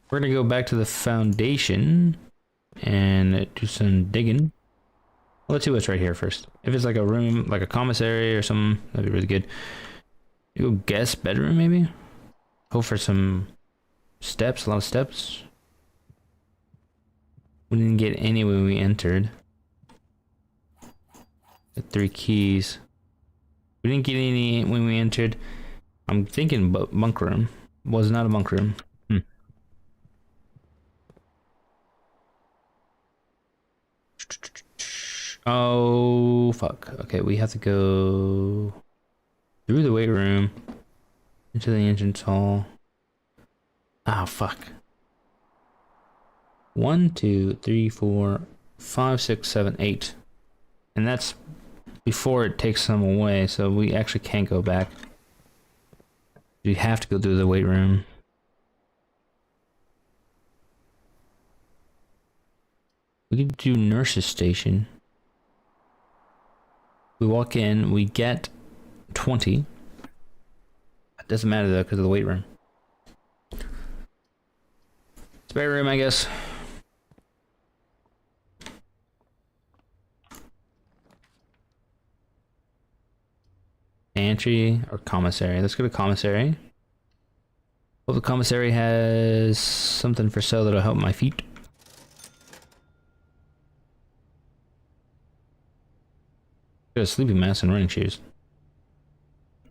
We're gonna go back to the foundation and do some digging. Well, let's see what's right here first. If it's like a room, like a commissary or something, that'd be really good. You go guest bedroom maybe? Hope for some steps, a lot of steps. We didn't get any when we entered. Got 3 keys. We didn't get any when we entered. I'm thinking bunk room. Was not a bunk room. Oh, fuck. Okay, we have to go through the weight room into the entrance hall. Oh, fuck. 1, 2, 3, 4, 5, 6, 7, 8. And that's before it takes some away, so we actually can't go back. We have to go through the weight room. We can do nurse's station. We walk in, we get 20. It doesn't matter though because of the weight room. Spare room, I guess. Pantry or commissary. Let's go to commissary. Well, the commissary has something for sale that'll help my feet. Got a sleeping mask and running shoes.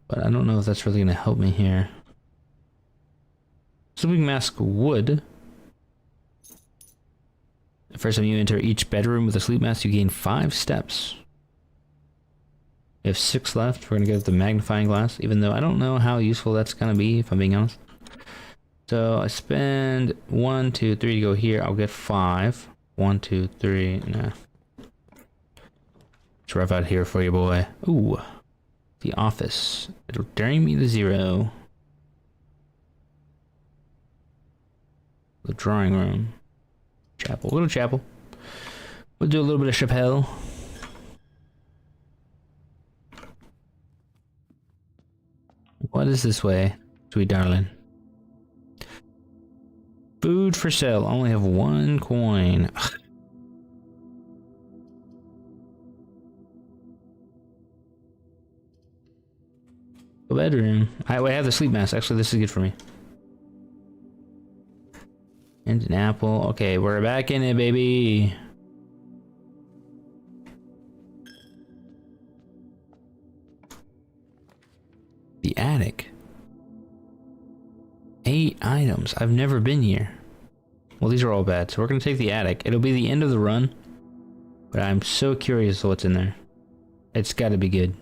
But I don't know if that's really going to help me here. Sleeping mask would. The first time you enter each bedroom with a sleep mask, you gain 5 steps. We have 6 left. We're going to go with the magnifying glass, even though I don't know how useful that's going to be, if I'm being honest. So I spend 1, 2, 3 to go here. I'll get 5. 1, 2, 3. Nah. It's rough out here for you, boy. Ooh. The office. It'll bring me to 0. The drawing room. Chapel. Little chapel. We'll do a little bit of Chappelle. What is this way, sweet darling? Food for sale. Only have 1 coin. A bedroom. I have the sleep mask. Actually, this is good for me. And an apple. Okay, we're back in it, baby. The attic. 8 items. I've never been here. Well, these are all bad, so we're gonna take the attic. It'll be the end of the run, but I'm so curious what's in there. It's gotta be good.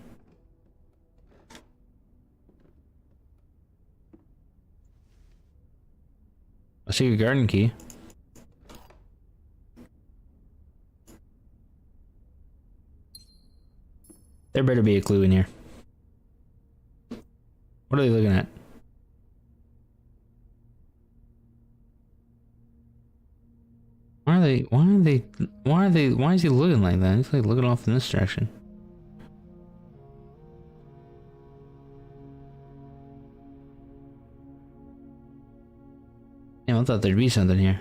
A secret garden key. There better be a clue in here. What are they looking at? Why is he looking like that? He's like looking off in this direction. Yeah, I thought there'd be something here.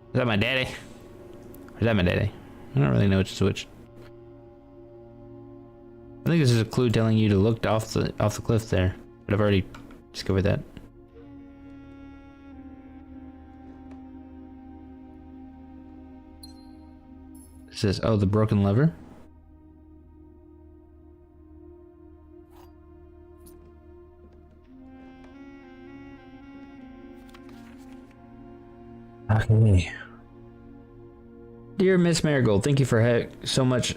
Is that my daddy? Or is that my daddy? I don't really know which is which. I think this is a clue telling you to look off the cliff there, but I've already discovered that. It says, oh, the broken lever. Okay. Dear Miss Marigold, thank you for so much.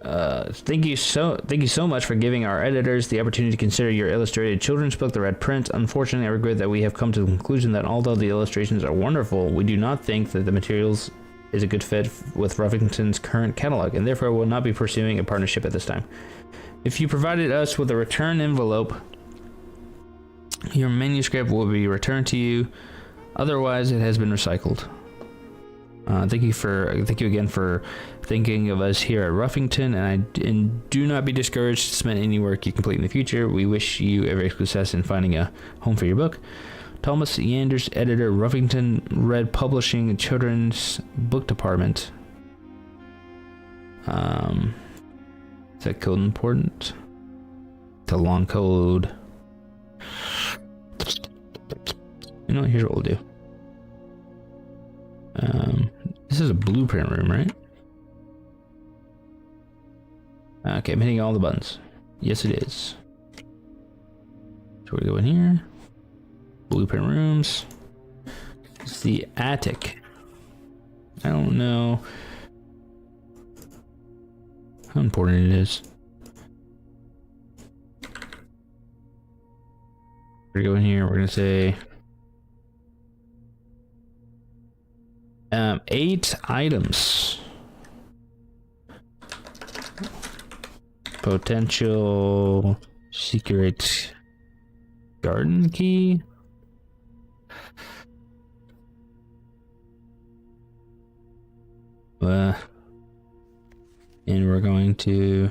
Thank you so much for giving our editors the opportunity to consider your illustrated children's book, The Red Prince. Unfortunately, I regret that we have come to the conclusion that although the illustrations are wonderful, we do not think that the materials is a good fit with Ruffington's current catalog, and therefore will not be pursuing a partnership at this time. If you provided us with a return envelope, your manuscript will be returned to you. Otherwise, it has been recycled. Thank you again for thinking of us here at Ruffington, and do not be discouraged to submit any work you complete in the future. We wish you every success in finding a home for your book. Thomas Yanders, editor, Ruffington Red Publishing, Children's Book Department. Is that code important? It's a long code. You know, here's what we'll do. This is a blueprint room, right? Okay, I'm hitting all the buttons. Yes, it is. So we go in here. Blueprint rooms. It's the attic. I don't know how important it is. We're gonna go in here. We're gonna say 8 items. Potential secret garden key. And we're going to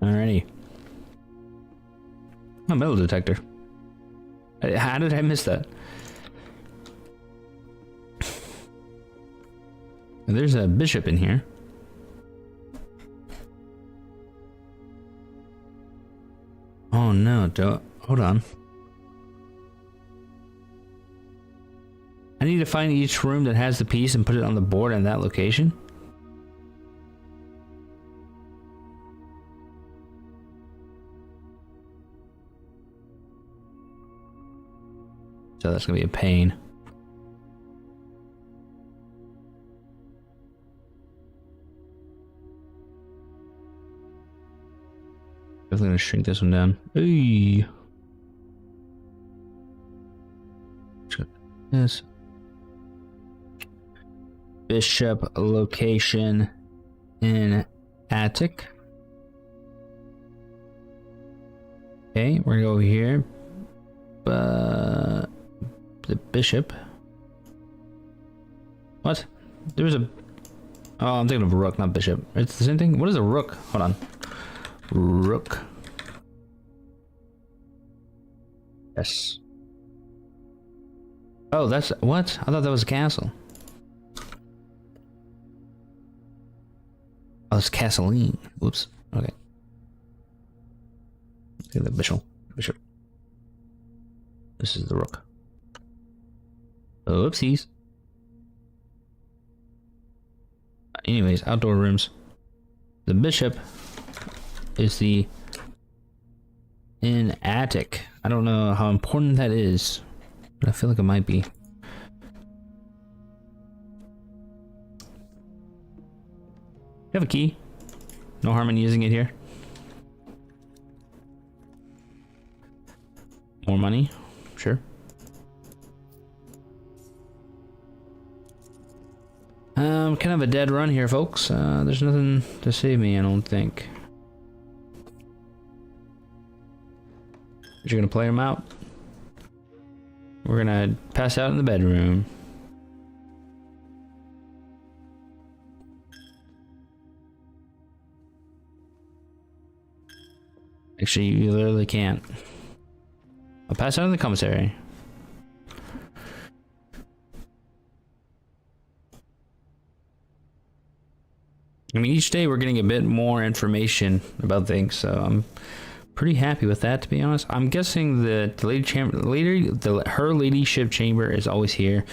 alrighty. Oh, metal detector. How did I miss that? There's a bishop in here. Oh no, hold on. I need to find each room that has the piece and put it on the board in that location. So that's gonna be a pain. Definitely gonna shrink this one down. Hey. Yes. Bishop location in attic. Okay, we're gonna go over here. The bishop. What? There was a. Oh, I'm thinking of rook, not bishop. It's the same thing. What is a rook? Hold on. Rook. Yes. Oh, that's what? I thought that was a castle. Oh, it's castling. Whoops. Okay. Look at the bishop. Bishop. This is the rook. Oopsies. Anyways, outdoor rooms. The bishop is the in attic. I don't know how important that is, but I feel like it might be. You have a key. No harm in using it here. More money? Sure. Kind of a dead run here, folks. There's nothing to save me, I don't think. You're gonna play them out. We're gonna pass out in the bedroom. Actually, you literally can't. I'll pass out in the commissary. I mean, each day we're getting a bit more information about things, so I'm pretty happy with that, to be honest. I'm guessing that her ladyship chamber is always here.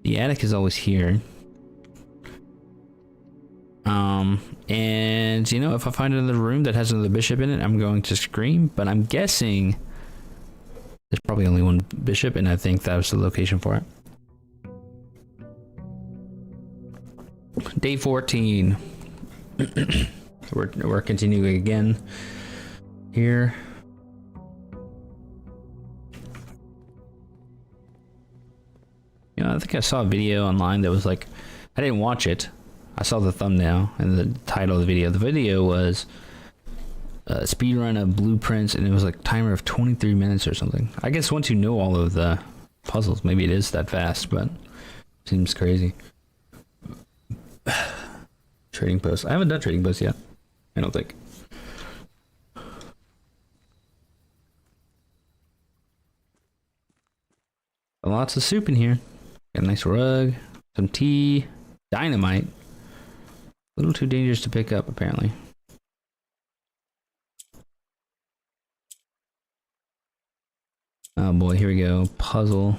The attic is always here. And you know, if I find another room that has another bishop in it, I'm going to scream. But I'm guessing there's probably only one bishop, and I think that was the location for it. Day 14. So we're continuing again here. You know, I think I saw a video online that was like, I didn't watch it. I saw the thumbnail and the title of the video. The video was a speed run of blueprints, and it was like timer of 23 minutes or something. I guess once you know all of the puzzles, maybe it is that fast, but it seems crazy. Trading post. I haven't done trading post yet. I don't think. Lots of soup in here. Got a nice rug, some tea, dynamite. A little too dangerous to pick up, apparently. Oh boy, here we go. Puzzle.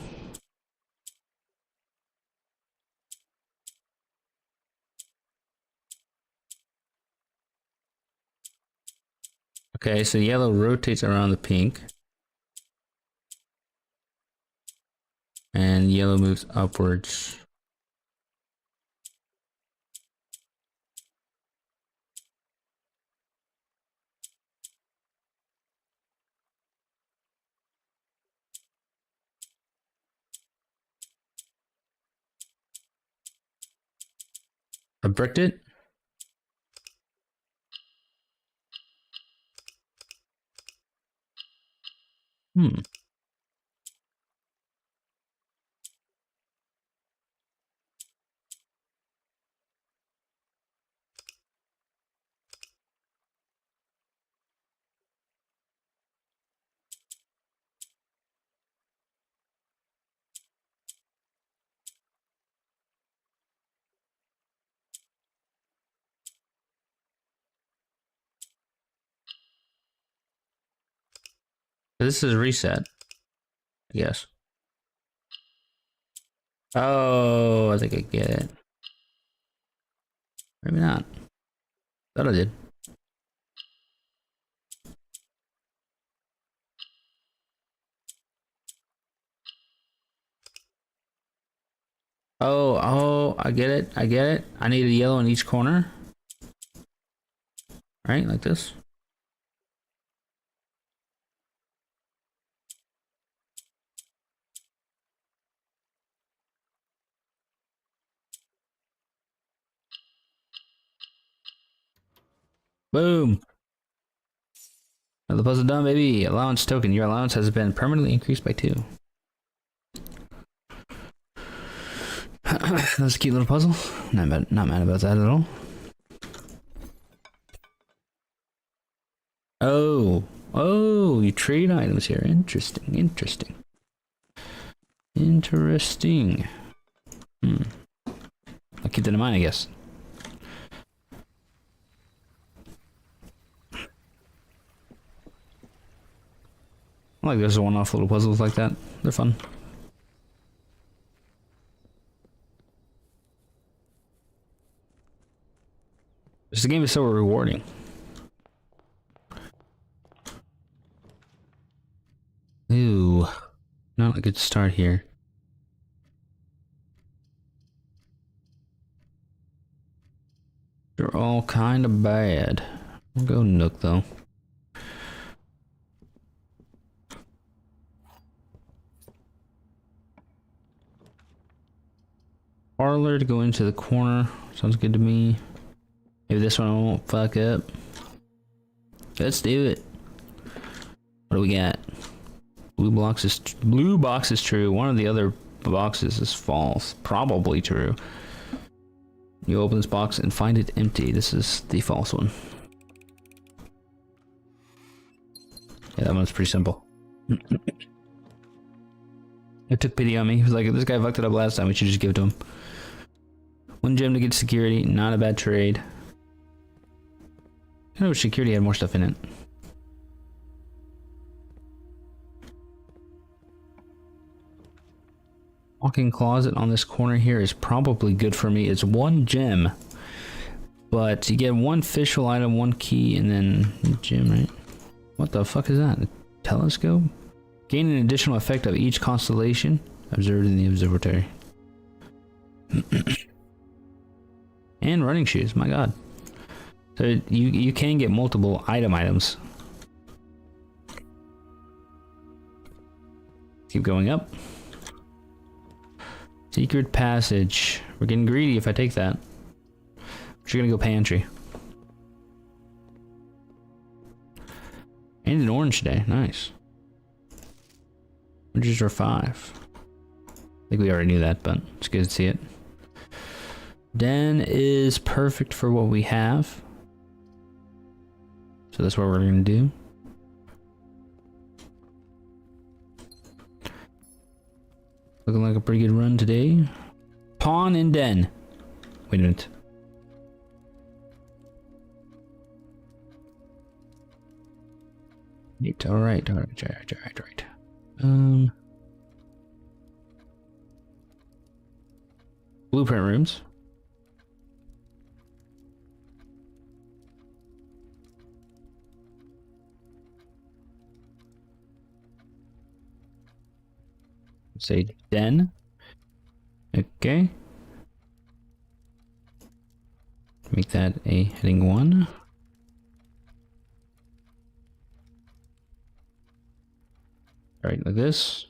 Okay, so yellow rotates around the pink. And yellow moves upwards. I bricked it. This is reset. Yes. Oh, I think I get it. Maybe not. Thought I did. Oh, I get it. I get it. I need a yellow in each corner. Right, like this. Boom. Another puzzle done, baby. Allowance token. Your allowance has been permanently increased by 2. That's a cute little puzzle. Not mad about that at all. Oh, you trade items here. Interesting. I'll keep that in mind, I guess. I like those one-off little puzzles like that. They're fun. This game is so rewarding. Ooh, not a good start here. They're all kind of bad. We'll go Nook though. Parlor to go into the corner. Sounds good to me. Maybe this one I won't fuck up. Let's do it. What do we got? Blue box is true. One of the other boxes is false. Probably true. You open this box and find it empty. This is the false one. Yeah, that one's pretty simple. It took pity on me. He was like, this guy fucked it up last time. We should just give it to him. 1 gem to get security. Not a bad trade. I know security had more stuff in it. Walk-in closet on this corner here is probably good for me. It's 1 gem. But you get 1 official item, 1 key, and then a gem, right? What the fuck is that? A telescope? Gain an additional effect of each constellation observed in the observatory. And running shoes, my god. So you can get multiple items. Keep going up. Secret passage. We're getting greedy if I take that. We're gonna go pantry. And an orange day, nice. Oranges are 5. I think we already knew that, but it's good to see it. Den is perfect for what we have. So that's what we're gonna do. Looking like a pretty good run today. Pawn and den. Wait a minute. All right. Blueprint rooms. Say den. Okay. Make that a heading 1. All right, like this.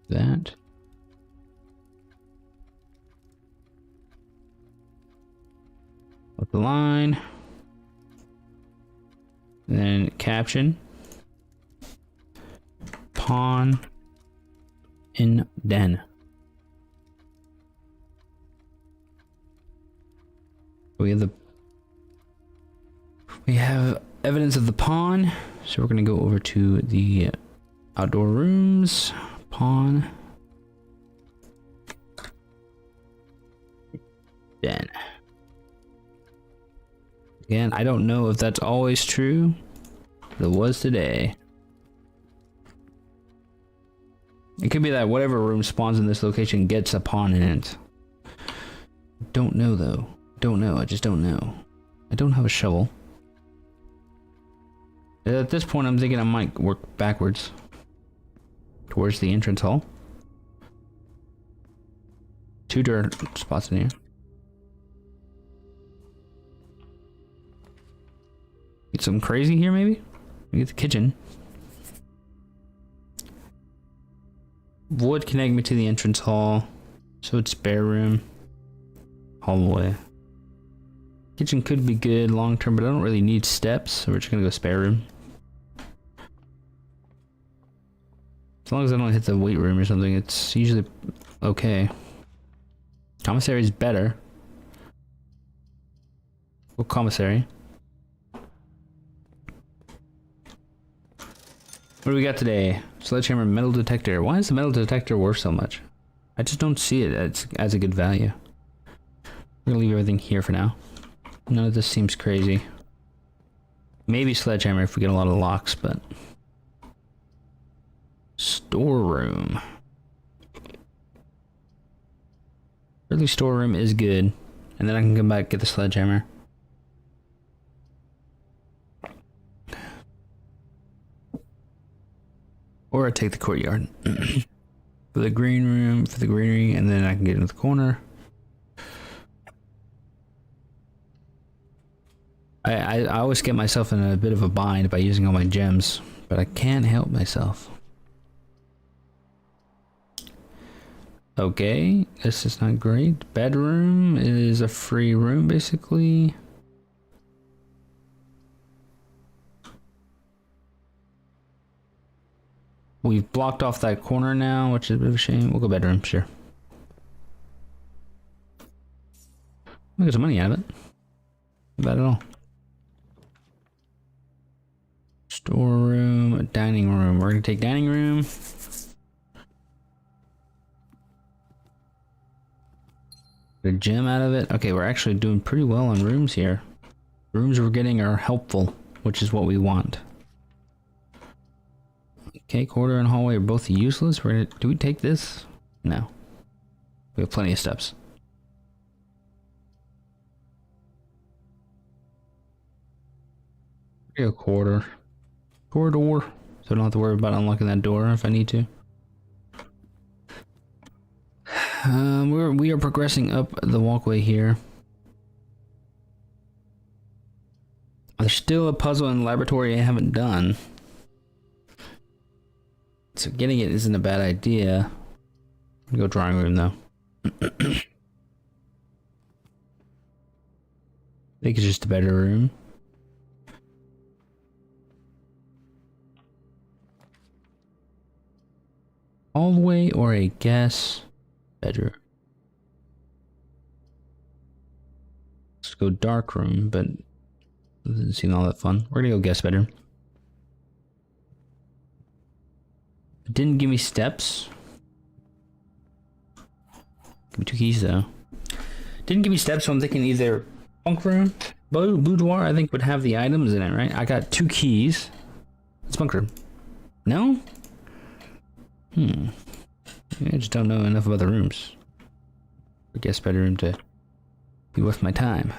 That. With the line. Then caption. Pawn in den. We have evidence of the pawn, so we're gonna go over to the outdoor rooms. Pawn. Den. Again, I don't know if that's always true. but it was today. It could be that whatever room spawns in this location gets a pawn in it. Don't know though. Don't know, I just don't know. I don't have a shovel. At this point I'm thinking I might work backwards. Towards the entrance hall. 2 dirt spots in here. Get something crazy here maybe? Get the kitchen. Would connect me to the entrance hall. So it's spare room. Hallway. Kitchen could be good long term, but I don't really need steps, so we're just gonna go spare room. As long as I don't hit the weight room or something, it's usually okay. Commissary is better. Well, commissary. What do we got today? Sledgehammer metal detector. Why is the metal detector worth so much? I just don't see it as a good value. We're gonna leave everything here for now. None of this seems crazy. Maybe sledgehammer if we get a lot of locks, but... Storeroom. Early storeroom is good. And then I can come back and get the sledgehammer. Or I take the courtyard. For the green room, for the greenery, and then I can get into the corner. I always get myself in a bit of a bind by using all my gems, but I can't help myself. Okay, this is not great. Bedroom is a free room, basically. We've blocked off that corner now, which is a bit of a shame. We'll go bedroom, sure. We'll get some money out of it. Not bad at all. Storeroom, dining room. We're gonna take dining room. Get a gem out of it. Okay, we're actually doing pretty well on rooms here. Rooms we're getting are helpful, which is what we want. Okay, corridor and hallway are both useless. We're gonna, do we take this? No. We have plenty of steps. A corridor. Corridor. So I don't have to worry about unlocking that door if I need to. We are progressing up the walkway here. There's still a puzzle in the laboratory I haven't done. So getting it isn't a bad idea. Go drawing room though. I think it's just a better room. Hallway or a guest bedroom. Let's go dark room, but it doesn't seem all that fun. We're gonna go guest bedroom. It didn't give me steps. Give me 2 keys though. Didn't give me steps, so I'm thinking either bunk room, boudoir, I think would have the items in it, right? I got 2 keys. It's bunk room. No? I just don't know enough about the rooms. I guess bedroom to be worth my time.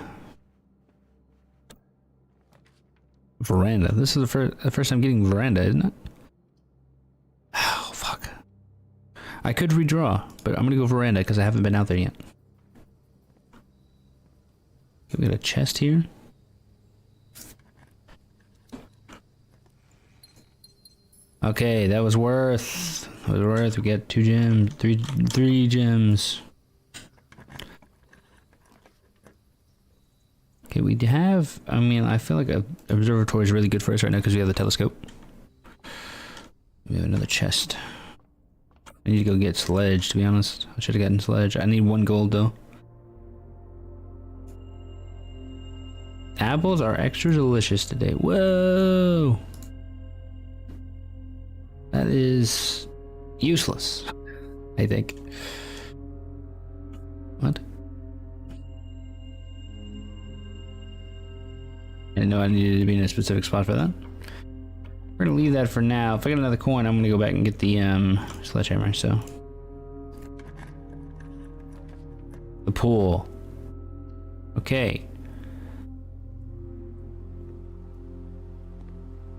Veranda. This is the first time getting veranda, isn't it? Oh, fuck. I could redraw, but I'm gonna go veranda because I haven't been out there yet. We got a chest here. Okay, that was worth. That was worth. We get 2 gems, three gems. Okay, we have. I mean, I feel like a observatory is really good for us right now because we have the telescope. We have another chest. I need to go get sledge. To be honest, I should have gotten sledge. I need 1 gold though. Apples are extra delicious today. Whoa. That is useless, I think. What? I didn't know I needed to be in a specific spot for that. We're gonna leave that for now. If I get another coin, I'm gonna go back and get the sledgehammer. So the pool. Okay.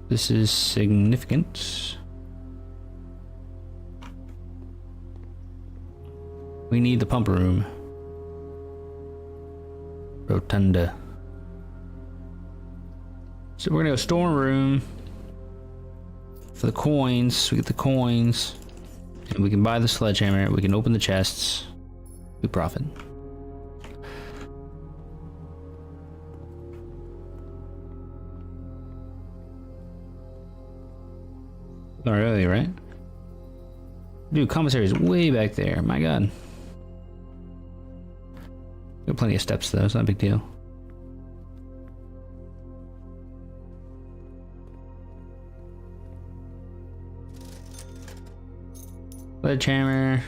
This is significant. We need the pump room. Rotunda. So we're gonna go storm room for the coins. We get the coins, and we can buy the sledgehammer. We can open the chests. We profit. Not really, right? Dude, commissary is way back there. My God. Got plenty of steps though. It's not a big deal. Sledgehammer.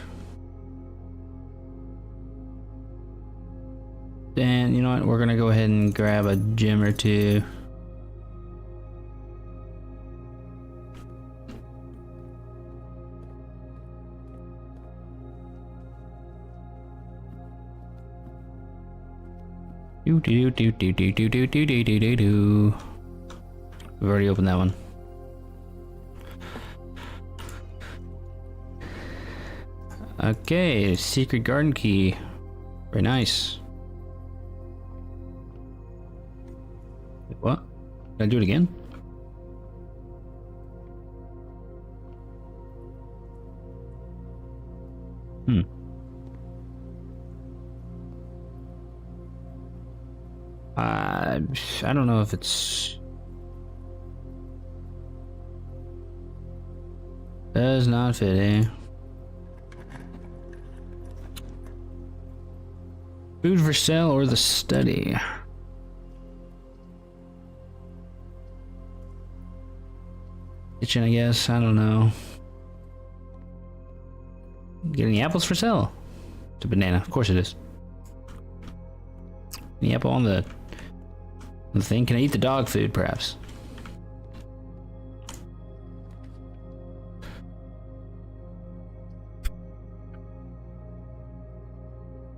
And you know what? We're gonna go ahead and grab a gem or two. We've already opened that one. Okay, secret garden key. Very nice. What? Can I do it again? I don't know if it's... Does not fit, eh? Food for sale or the study? Kitchen, I guess. I don't know. Get any apples for sale? It's a banana. Of course it is. Any apple on the thing? Can I eat the dog food, perhaps?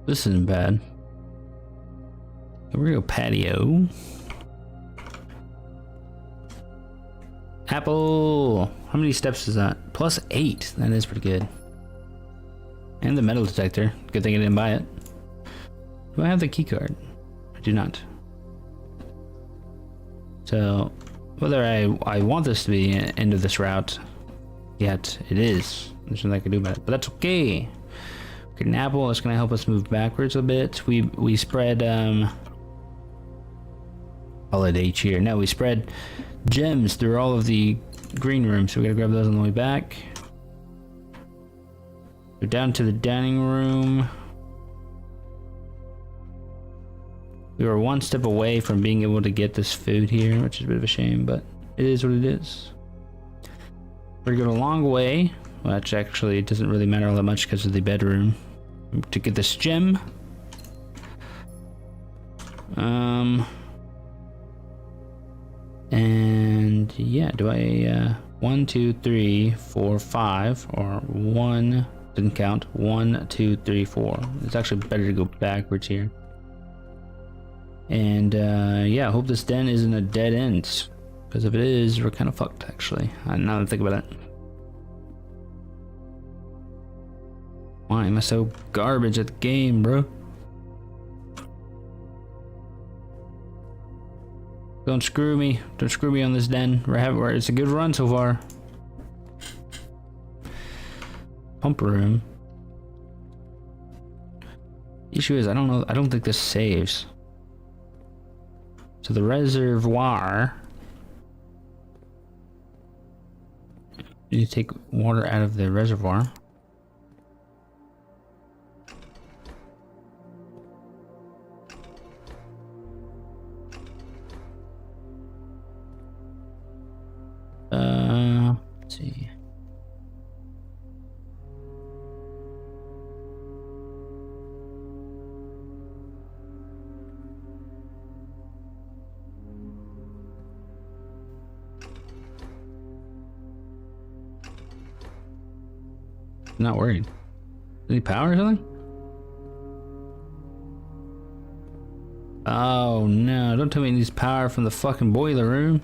This isn't bad. We're gonna go patio. Apple! How many steps is that? +8. That is pretty good. And the metal detector. Good thing I didn't buy it. Do I have the key card? I do not. So, whether I want this to be the end of this route, yet it is. There's nothing I can do about it, but that's okay. Get an apple. That's gonna help us move backwards a bit. We spread holiday cheer. No, we spread gems through all of the green rooms, so we gotta grab those on the way back. Go down to the dining room. We were one step away from being able to get this food here, which is a bit of a shame, but it is what it is. We're gonna go a long way, which actually doesn't really matter all that much because of the bedroom, to get this gem. And yeah, do I 1, 2, 3, 4, 5, or 1 didn't count. 1, 2, 3, 4. It's actually better to go backwards here. And yeah, I hope this den isn't a dead end, because if it is, we're kind of fucked actually. Now that I think about it. Why am I so garbage at the game, bro? Don't screw me. Don't screw me on this den. It's a good run so far. Pump room. Issue is, I don't know. I don't think this saves. So the reservoir. You take water out of the reservoir. Let's see. Not worried. Any power or something? Oh no, don't tell me it needs power from the fucking boiler room.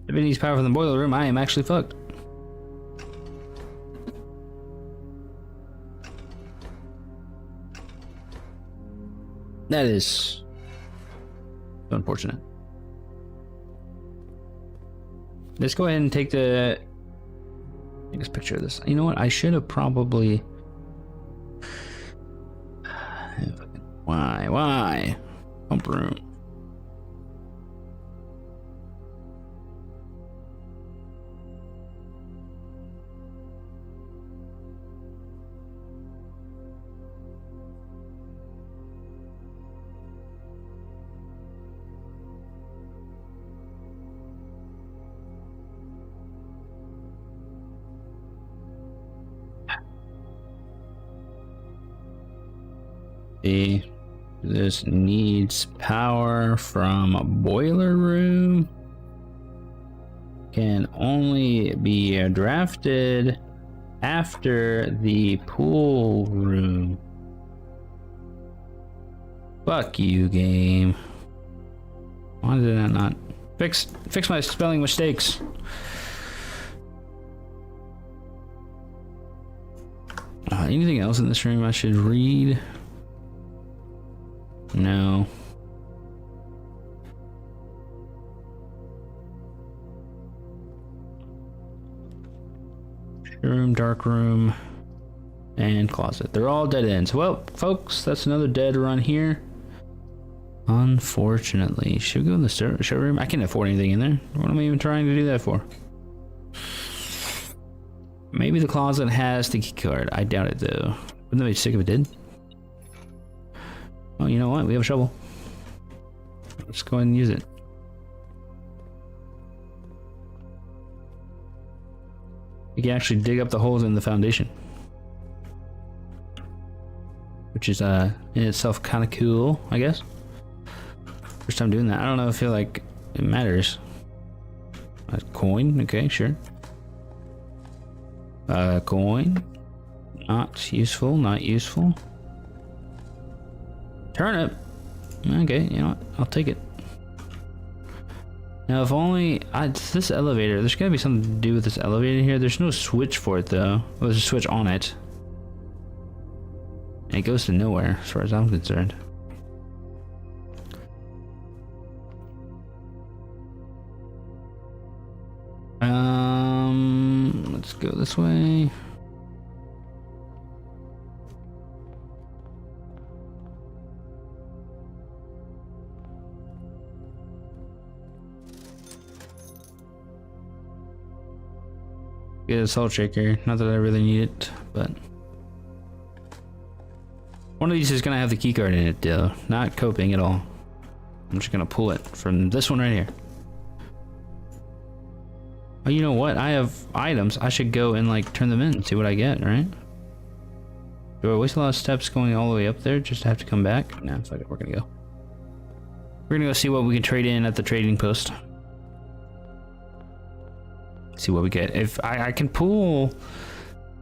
If it needs power from the boiler room, I am actually fucked. That is so unfortunate. Let's go ahead and take this picture of this. You know what? I should have probably. Why? Pump room. This needs power from a boiler room. Can only be drafted after the pool room. Fuck you, game. Why did I not fix my spelling mistakes? Anything else in this room I should read? No. Room, dark room, and closet. They're all dead ends. Well, folks, that's another dead run here. Unfortunately. Should we go in the showroom? I can't afford anything in there. What am I even trying to do that for? Maybe the closet has the key card. I doubt it, though. Wouldn't that be sick if it did? Oh, you know what? We have a shovel. Let's go ahead and use it. You can actually dig up the holes in the foundation, which is in itself kind of cool, I guess. First time doing that. I don't know. I feel like it matters. A coin. Okay, sure. Coin. Not useful. Not useful. Turnip. Okay, you know what? I'll take it. Now, if only this elevator. There's gotta be something to do with this elevator here. There's no switch for it though. Well, there's a switch on it, and it goes to nowhere, as far as I'm concerned. Let's go this way. Get a salt shaker. Not that I really need it, but one of these is gonna have the keycard in it, though. Not coping at all. I'm just gonna pull it from this one right here. Oh, you know what? I have items. I should go and like turn them in and see what I get, right? Do I waste a lot of steps going all the way up there just to have to come back? Nah, fuck it. We're gonna go. We're gonna go see what we can trade in at the trading post. See what we get. If I can pull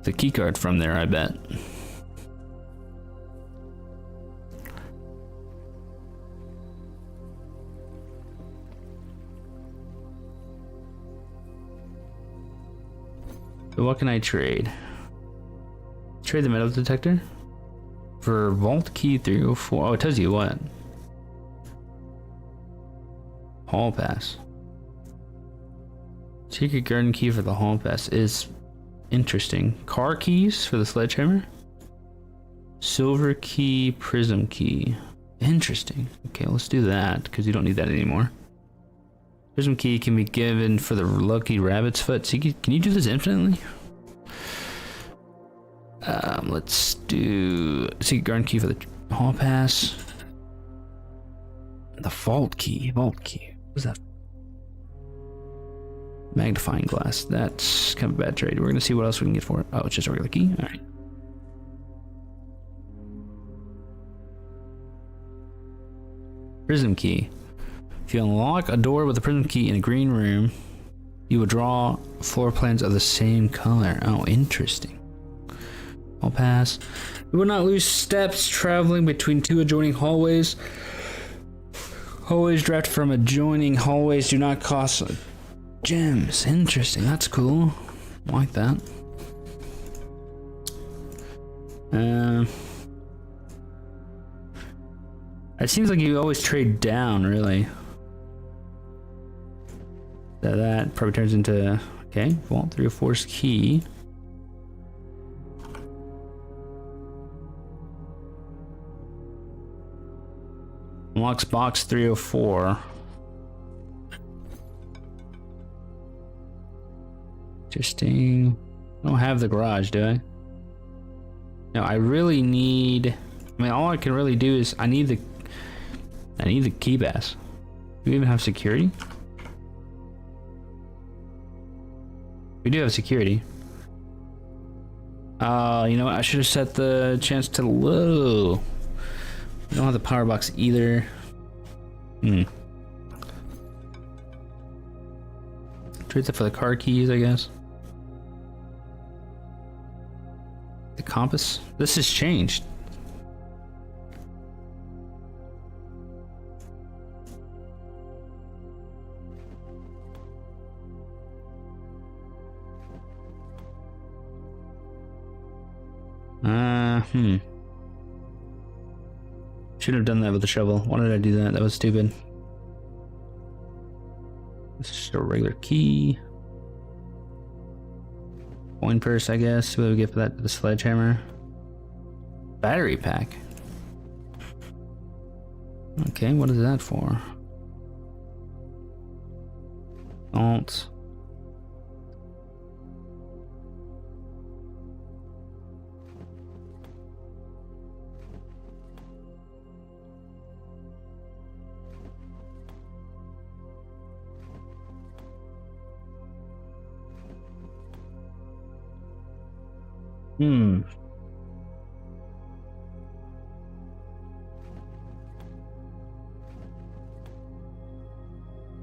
the keycard from there, I bet. So what can I trade? Trade the metal detector for vault key 304. Oh, it tells you what. Hall pass. Secret garden key for the hall pass is interesting. Car keys for the sledgehammer. Silver key, prism key. Interesting. Okay, let's do that because you don't need that anymore. Prism key can be given for the lucky rabbit's foot. So can you do this infinitely? Let's do secret garden key for the hall pass. The vault key. Vault key. What's that? Magnifying glass. That's kind of a bad trade. We're gonna see what else we can get for it. Oh, it's just a regular key. All right. Prism key. If you unlock a door with a prism key in a green room, you will draw floor plans of the same color. Oh, interesting. I'll pass. You will not lose steps traveling between two adjoining hallways. Hallways drafted from adjoining hallways do not cost gems. Interesting. That's cool. I like that. It seems like you always trade down, really. So that probably turns into, okay, Vault 304's key. Unlocks box 304. Interesting. I don't have the garage, do I? No, I really need, I mean, all I can really do is I need the key pass. Do we even have security? We do have security. You know what? I should have set the chance to low. We don't have the power box either. Trade that for the car keys, I guess. The compass. This has changed. Should have done that with the shovel. Why did I do that? That was stupid. This is just a regular key. Coin purse, I guess. What do we get for that? The sledgehammer. Battery pack. Okay, what is that for? Alt.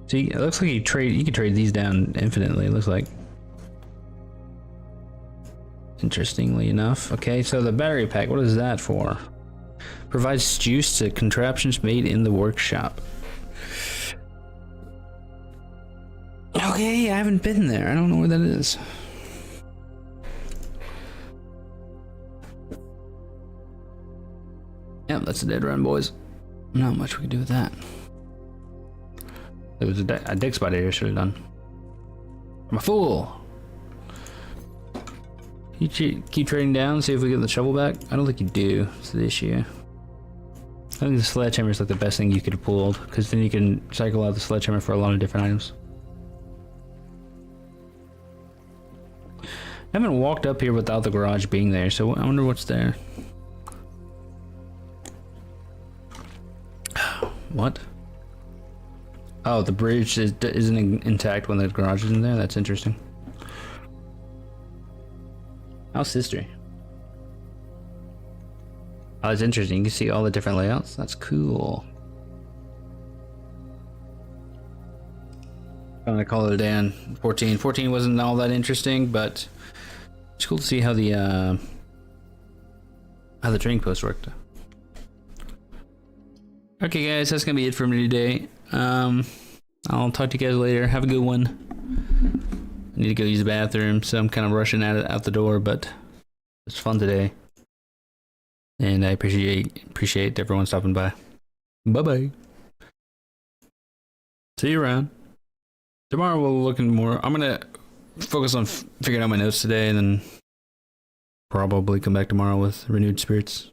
See, it looks like you can trade these down infinitely, it looks like. Interestingly enough. Okay, so the battery pack, what is that for? Provides juice to contraptions made in the workshop. Okay, I haven't been there. I don't know where that is. Yep, that's a dead run, boys. Not much we can do with that. There was a dig spot here I should have done. I'm a fool. You keep trading down, see if we get the shovel back? I don't think you do. It's the issue. I think the sledgehammer is like the best thing you could have pulled, because then you can cycle out the sledgehammer for a lot of different items. I haven't walked up here without the garage being there, so I wonder what's there. What? Oh, the bridge isn't intact when the garage isn't there? That's interesting. House history. Oh, it's interesting. You can see all the different layouts. That's cool. I'm gonna call it a day on 14. 14 wasn't all that interesting, but it's cool to see how the trading post worked. Okay, guys, that's gonna be it for me today. I'll talk to you guys later. Have a good one. I need to go use the bathroom, so I'm kind of rushing out the door, but it's fun today. And I appreciate everyone stopping by. Bye-bye. See you around. Tomorrow we'll look into more. I'm gonna focus on figuring out my notes today, and then probably come back tomorrow with renewed spirits.